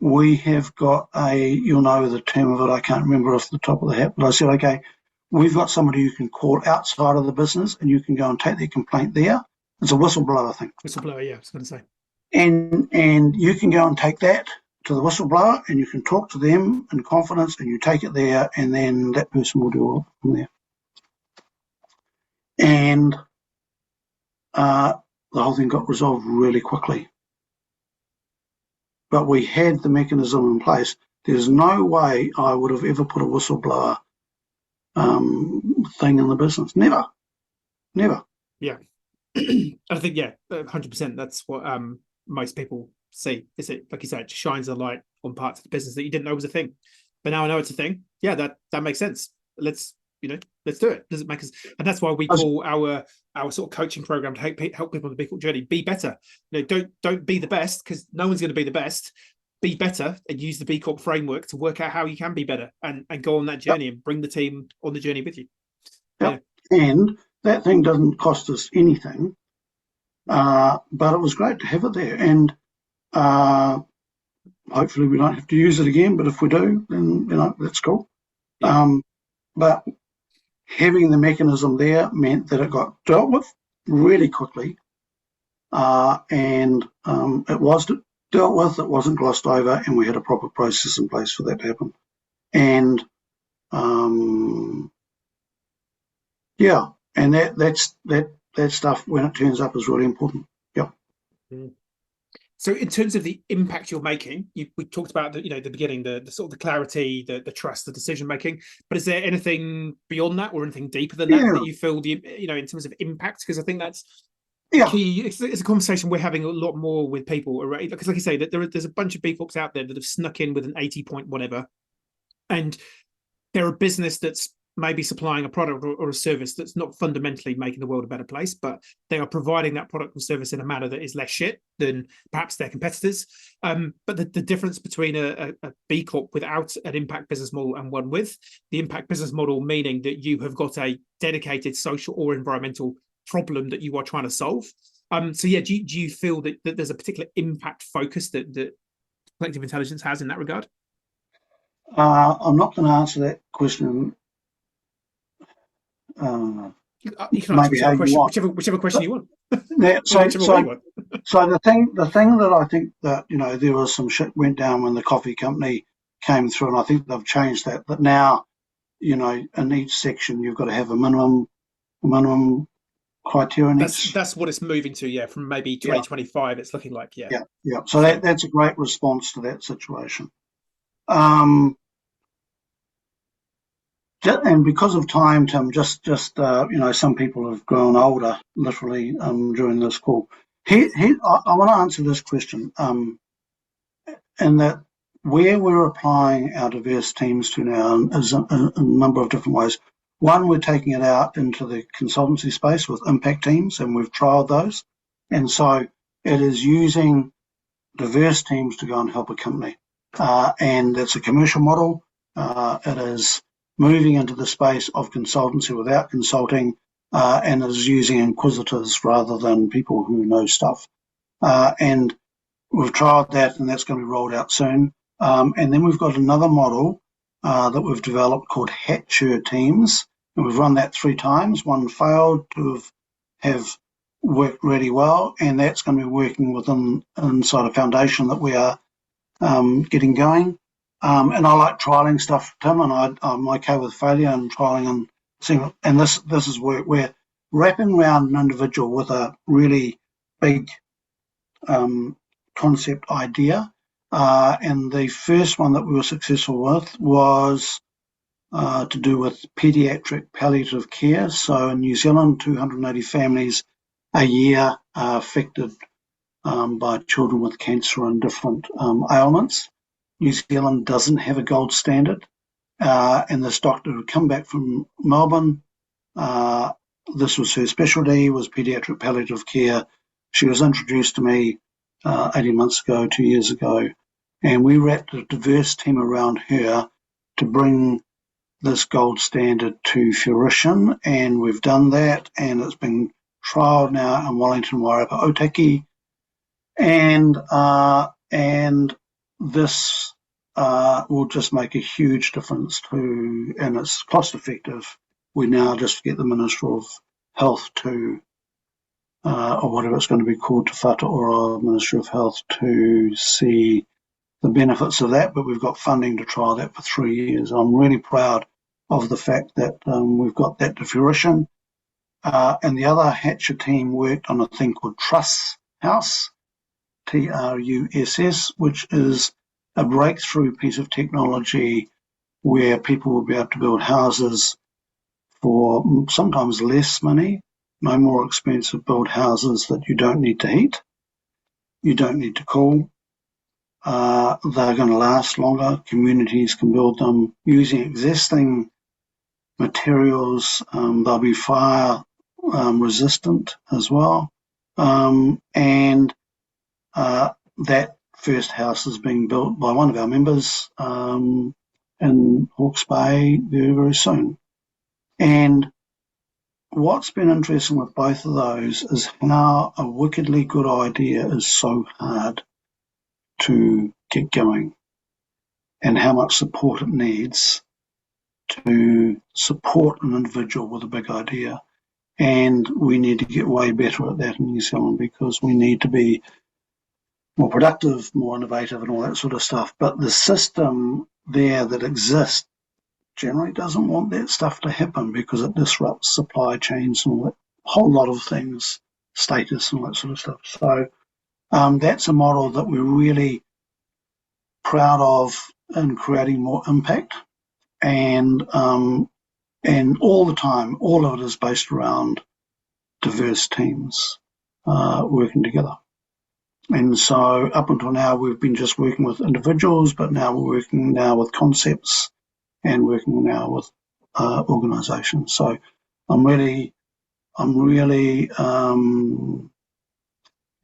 We have got you'll know the term of it, I can't remember off the top of the hat, but I said, okay, we've got somebody you can call outside of the business, and you can go and take their complaint there. It's a whistleblower thing. Whistleblower, yeah, I was going to say. And you can go and take that to the whistleblower, and you can talk to them in confidence, and you take it there, and then that person will do it from there. And the whole thing got resolved really quickly. But we had the mechanism in place. There's no way I would have ever put a whistleblower thing in the business. Never. Yeah. I think, 100%. That's what most people see. Is it, like you said, it shines a light on parts of the business that you didn't know was a thing. But now I know it's a thing. Yeah, that makes sense. Let's do it. Does it make us? And that's why we call our sort of coaching program to help people on the B Corp journey be better. Don't be the best, because no one's going to be the best. Be better and use the B Corp framework to work out how you can be better and go on that journey and bring the team on the journey with you. Yep. And that thing doesn't cost us anything, but it was great to have it there. And hopefully we don't have to use it again, but if we do, then that's cool. Yeah. But having the mechanism there meant that it got dealt with really quickly, and it was dealt with. It wasn't glossed over, and we had a proper process in place for that to happen. And and that stuff, when it turns up, is really important. Yeah. So in terms of the impact you're making, we talked about the beginning, the sort of the clarity, the trust, the decision making. But is there anything beyond that, or anything deeper than that Yeah, you feel in terms of impact? Because I think that's yeah, key. It's a conversation we're having a lot more with people, right? Because like you say, that there's a bunch of B Corps out there that have snuck in with an 80 point whatever, and they're a business that's maybe supplying a product or a service that's not fundamentally making the world a better place, but they are providing that product and service in a manner that is less shit than perhaps their competitors. But the difference between a B Corp without an impact business model and one with the impact business model, meaning that you have got a dedicated social or environmental problem that you are trying to solve. So yeah, do you feel that there's a particular impact focus that collective intelligence has in that regard? I'm not going to answer that question. You can answer Maybe how whichever you question, want. whichever question you want, Yeah, or whichever way you want. so the thing that I think that there was some shit went down when the coffee company came through, and I think they've changed that. But now, in each section you've got to have a minimum criteria in each. That's what it's moving to, yeah. From maybe Yeah, 2025, it's looking like, yeah. yeah. So So that's a great response to that situation. Um, and because of time, Tim, some people have grown older, literally, during this call. I want to answer this question, in that where we're applying our diverse teams to now is a number of different ways. One, we're taking it out into the consultancy space with impact teams, and we've trialed those. And so it is using diverse teams to go and help a company. And it's a commercial model. It is moving into the space of consultancy without consulting, and is using inquisitors rather than people who know stuff. And we've trialled that, and that's going to be rolled out soon. And then we've got another model that we've developed called Hatcher teams, and we've run that 3 times. One failed to have worked really well, and that's going to be working inside a foundation that we are getting going. And I like trialing stuff, Tim, and I'm okay with failure and trialing and seeing. And this is where we're wrapping around an individual with a really big concept idea. And the first one that we were successful with was to do with pediatric palliative care. So in New Zealand, 280 families a year are affected by children with cancer and different ailments. New Zealand doesn't have a gold standard. And this doctor had come back from Melbourne. This was her specialty, was pediatric palliative care. She was introduced to me 18 months ago, 2 years ago, and we wrapped a diverse team around her to bring this gold standard to fruition, and we've done that, and it's been trialled now in Wellington, Wairarapa, Otaki, and this will just make a huge difference and it's cost effective. We now just get the Minister of Health to, or whatever it's going to be called, Te Whatu Ora, Ministry of Health, to see the benefits of that, but we've got funding to trial that for 3 years. I'm really proud of the fact that we've got that to fruition. And the other Hatcher team worked on a thing called Truss House, TRUSS, which is a breakthrough piece of technology where people will be able to build houses for sometimes less money, no more expensive, build houses that you don't need to heat, you don't need to cool. They're going to last longer. Communities can build them using existing materials. They'll be fire resistant as well. And that first house is being built by one of our members in Hawke's Bay very, very soon. And what's been interesting with both of those is how a wickedly good idea is so hard to get going, and how much support it needs to support an individual with a big idea. And we need to get way better at that in New Zealand, because we need to be more productive, more innovative, and all that sort of stuff. But the system there that exists generally doesn't want that stuff to happen, because it disrupts supply chains and all that whole lot of things, status and all that sort of stuff. So That's a model that we're really proud of in creating more impact, and all the time, all of it is based around diverse teams working together. And so up until now, we've been just working with individuals, but now we're working now with concepts and working now with organisations. So I'm really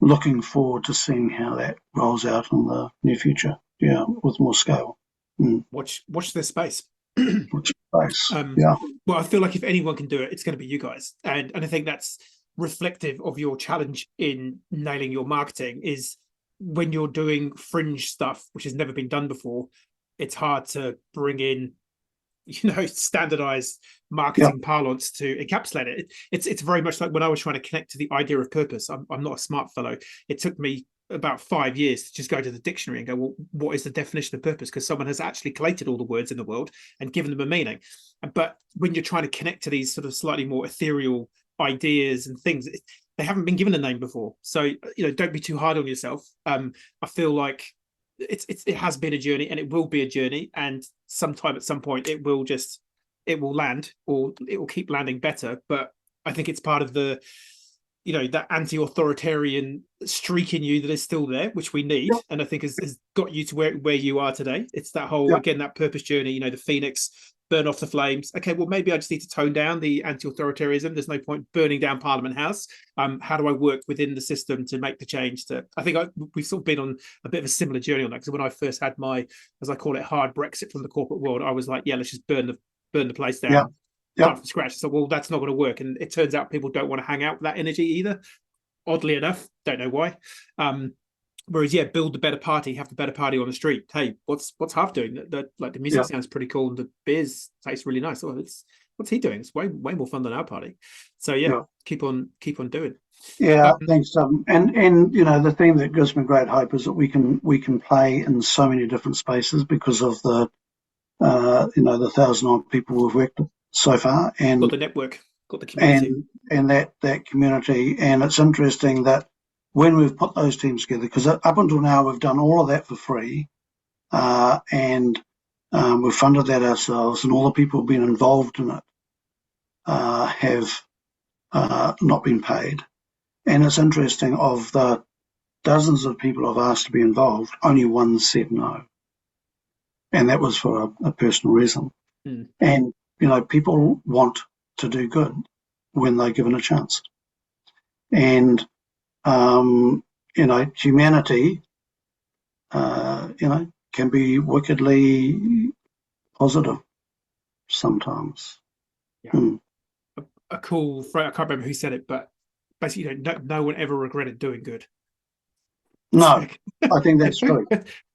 looking forward to seeing how that rolls out in the near future. Yeah, with more scale. Watch this space. Which space? Um, Yeah. Well, I feel like if anyone can do it, it's going to be you guys, and I think that's reflective of your challenge in nailing your marketing. Is when you're doing fringe stuff, which has never been done before, it's hard to bring in, standardized marketing parlance to encapsulate it. It's very much like when I was trying to connect to the idea of purpose. I'm not a smart fellow. It took me about 5 years to just go to the dictionary and go, well, what is the definition of purpose? Because someone has actually collated all the words in the world and given them a meaning. But when you're trying to connect to these sort of slightly more ethereal ideas and things, they haven't been given a name before. So, don't be too hard on yourself. I feel like it has been a journey, and it will be a journey, and sometime at some point it will land, or it will keep landing better. But I think it's part of the that anti-authoritarian streak in you that is still there, which we need, and I think has got you to where you are today. It's that whole again, that purpose journey, the phoenix, burn off the flames. Okay, well, maybe I just need to tone down the anti-authoritarianism. There's no point burning down Parliament House. How do I work within the system to make the change? I think we've sort of been on a bit of a similar journey on that, because when I first had my, as I call it, hard Brexit from the corporate world, I was like, yeah, let's just burn the place down. Start from scratch. So, well, that's not going to work. And it turns out people don't want to hang out with that energy either. Oddly enough, don't know why. Whereas, build the better party, have the better party on the street. Hey, what's Harv doing? The music sounds pretty cool, and the beers taste really nice. Oh, what's he doing? It's way more fun than our party. So keep on doing. Yeah, thanks. And the thing that gives me great hope is that we can play in so many different spaces because of the the 1,000 odd people we've worked with so far, and got the network, got the community, and that community. And it's interesting that when we've put those teams together, because up until now we've done all of that for free, and we've funded that ourselves, and all the people who've been involved in it have not been paid. And it's interesting, of the dozens of people I've asked to be involved, only one said no, and that was for a personal reason. And people want to do good when they're given a chance. And humanity can be wickedly positive sometimes. A cool phrase, I can't remember who said it, but basically, no one ever regretted doing good. No, I think that's true.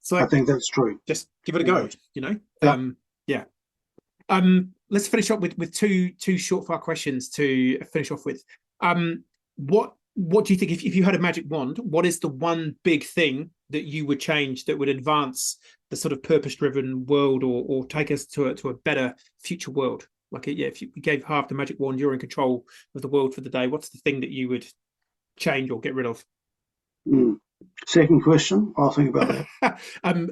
So I think that's true. Just give it a go, let's finish up with two short fire questions to finish off with. What do you think, if you had a magic wand, what is the one big thing that you would change that would advance the sort of purpose-driven world, or take us to a better future world? Like, if you gave Harv the magic wand, you're in control of the world for the day, what's the thing that you would change or get rid of? Second question, I'll think about that.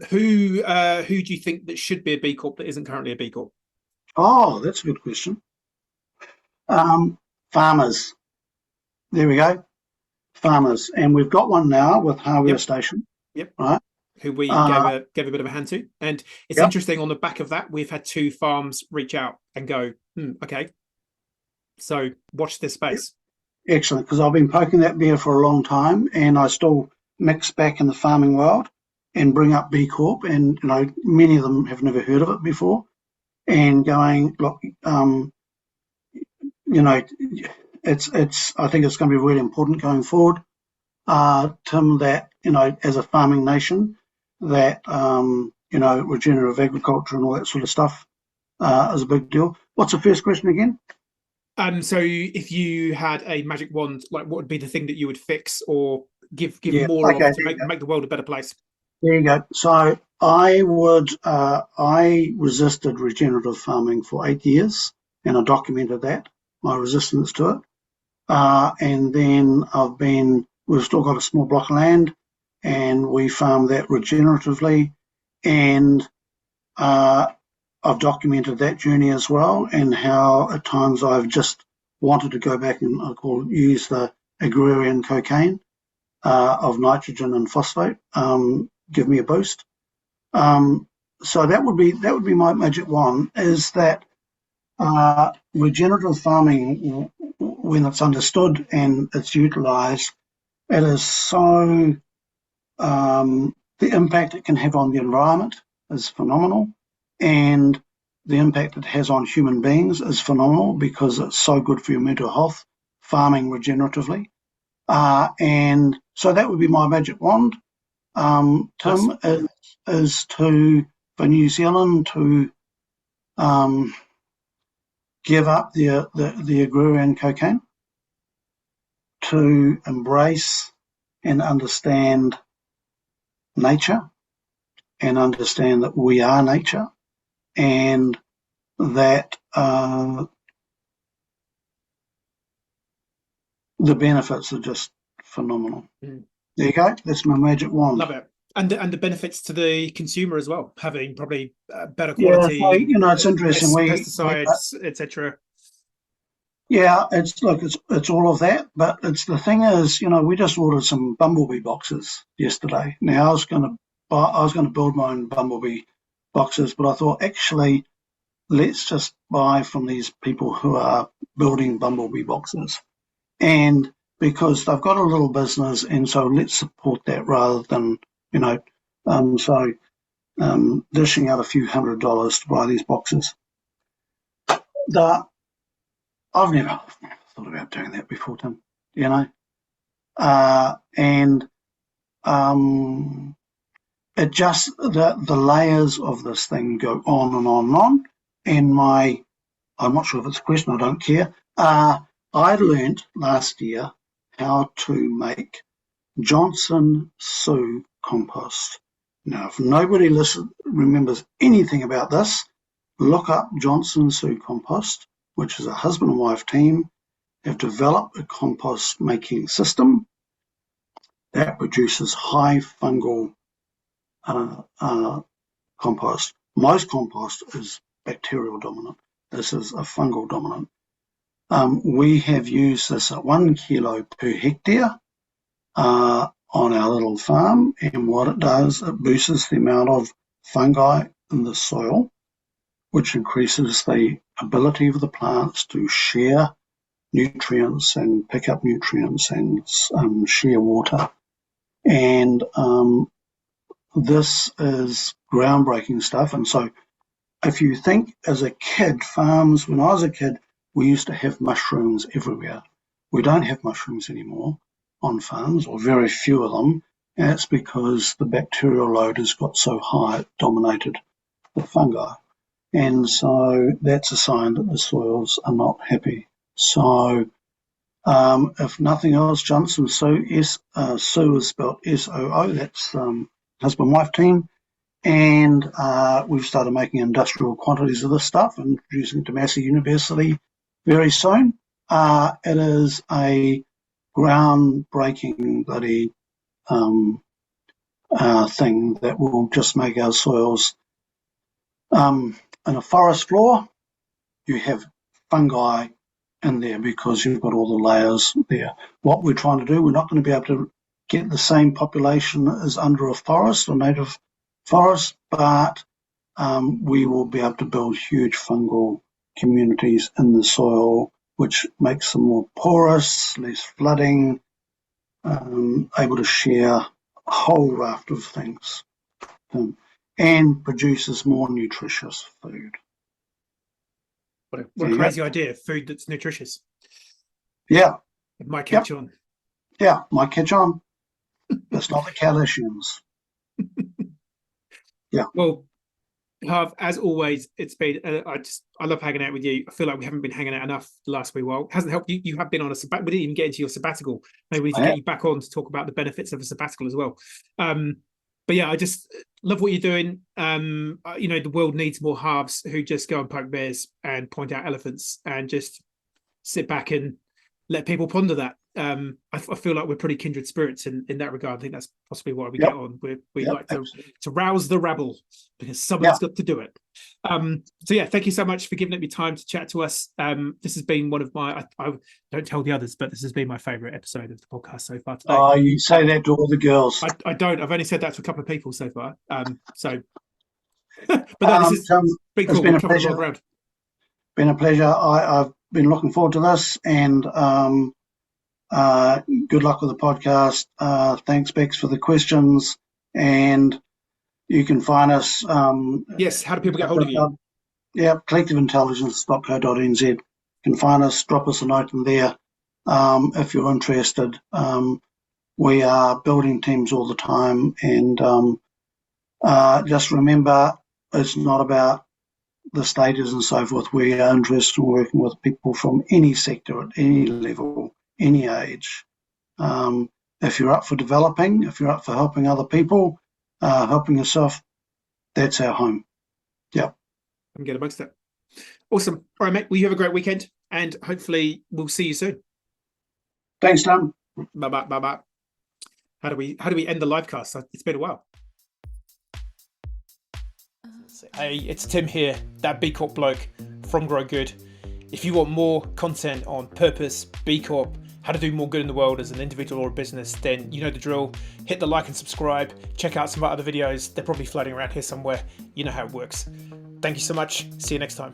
Who do you think that should be a B Corp that isn't currently a B Corp? Oh, that's a good question. Farmers. There we go. Farmers. And we've got one now with Hardware Station. Yep. Right. Who we gave a bit of a hand to. And it's interesting, on the back of that, we've had 2 farms reach out and go, okay. So watch this space. Excellent, because I've been poking that bear for a long time, and I still mix back in the farming world and bring up B Corp, and many of them have never heard of it before, and going, look, it's I think it's going to be really important going forward, Tim, that as a farming nation, that regenerative agriculture and all that sort of stuff is a big deal. What's the first question again? So if you had a magic wand, like, what would be the thing that you would fix or give more of to make the world a better place? There you go. So I resisted regenerative farming for 8 years, and I documented that, my resistance to it. And then we've still got a small block of land, and we farm that regeneratively. And I've documented that journey as well, and how at times I've just wanted to go back and use the agrarian cocaine of nitrogen and phosphate, give me a boost. So that would be my magic wand, is that regenerative farming, when it's understood and it's utilised, it is so the impact it can have on the environment is phenomenal, and the impact it has on human beings is phenomenal, because it's so good for your mental health, farming regeneratively. And so that would be my magic wand, Tim, is for New Zealand to give up the agrarian cocaine, to embrace and understand nature, and understand that we are nature, and that the benefits are just phenomenal. There you go. That's my magic wand. Love it. And the benefits to the consumer as well, having probably better quality. Yeah, so, it's interesting. Pesticides, etc. Yeah, it's all of that, but the thing is, we just ordered some bumblebee boxes yesterday. Now I was going to build my own bumblebee boxes, but I thought, actually, let's just buy from these people who are building bumblebee boxes, and because they've got a little business, and so let's support that rather than dishing out a few $100s to buy these boxes. I've never thought about doing that before, Tim, and it just, the layers of this thing go on and on and on, and I'm not sure if it's a question, I don't care. I learned last year how to make Johnson Sue compost. Now, if nobody remembers anything about this, look up Johnson Sue compost, which is a husband and wife team, have developed a compost making system that produces high fungal compost. Most compost is bacterial dominant. This is a fungal dominant. We have used this at 1 kilo per hectare on our little farm, and what it does, it boosts the amount of fungi in the soil, which increases the ability of the plants to share nutrients and pick up nutrients and share water. And this is groundbreaking stuff. And so if you think as a kid, farms, when I was a kid, we used to have mushrooms everywhere. We don't have mushrooms anymore on farms, or very few of them, and it's because the bacterial load has got so high it dominated the fungi. And so that's a sign that the soils are not happy. So if nothing else, Johnson Sue, Sue is spelled S-O-O, that's husband-wife team, and we've started making industrial quantities of this stuff and producing it to Massey University very soon. It is a groundbreaking bloody thing that will just make our soils. In a forest floor, you have fungi in there because you've got all the layers there. What we're trying to do, we're not going to be able to get the same population as under a forest or native forest, but we will be able to build huge fungal communities in the soil, which makes them more porous, less flooding, able to share a whole raft of things, and produces more nutritious food. What a crazy idea, food that's nutritious. Yeah. It might catch on. Yeah, might catch on. It's not the Kardashians. Yeah. Well, Harv, as always, it's been, I love hanging out with you. I feel like we haven't been hanging out enough the last wee while. It hasn't helped you. You have been on a sabbatical. We didn't even get into your sabbatical. Maybe we need to get you back on to talk about the benefits of a sabbatical as well. But yeah, I just love what you're doing. The world needs more Harves who just go and poke bears and point out elephants and just sit back and let people ponder that. I feel like we're pretty kindred spirits in that regard. I think that's possibly why we Yep. get on. We Yep, like absolutely. to rouse the rabble because someone's got to do it. So yeah, thank you so much for giving up your time to chat to us. This has been one of my, I don't tell the others, but this has been my favorite episode of the podcast so far today. Oh, you say that to all the girls. I don't. I've only said that to a couple of people so far. But no, this has been cool. Been a We've covered a lot pleasure. of ground. Been a pleasure. I've been looking forward to this, and good luck with the podcast. Thanks, Bex, for the questions, and you can find us. Yes, how do people get hold of you? Yeah, collectiveintelligence.co.nz. You can find us, drop us a note in there if you're interested. We are building teams all the time, and just remember, it's not about the stages and so forth. We are interested in working with people from any sector, at any level, any age. If you're up for developing, if you're up for helping other people, helping yourself, that's our home. Yeah. I can get amongst that. Awesome. All right, mate. Well, you have a great weekend, and hopefully we'll see you soon. Thanks, Tom. Bye bye. Bye bye. How do we end the live cast? It's been a while. Hey, it's Tim here, that B Corp bloke from Grow Good. If you want more content on purpose, B Corp, how to do more good in the world as an individual or a business, then you know the drill. Hit the like and subscribe. Check out some of our other videos. They're probably floating around here somewhere. You know how it works. Thank you so much. See you next time.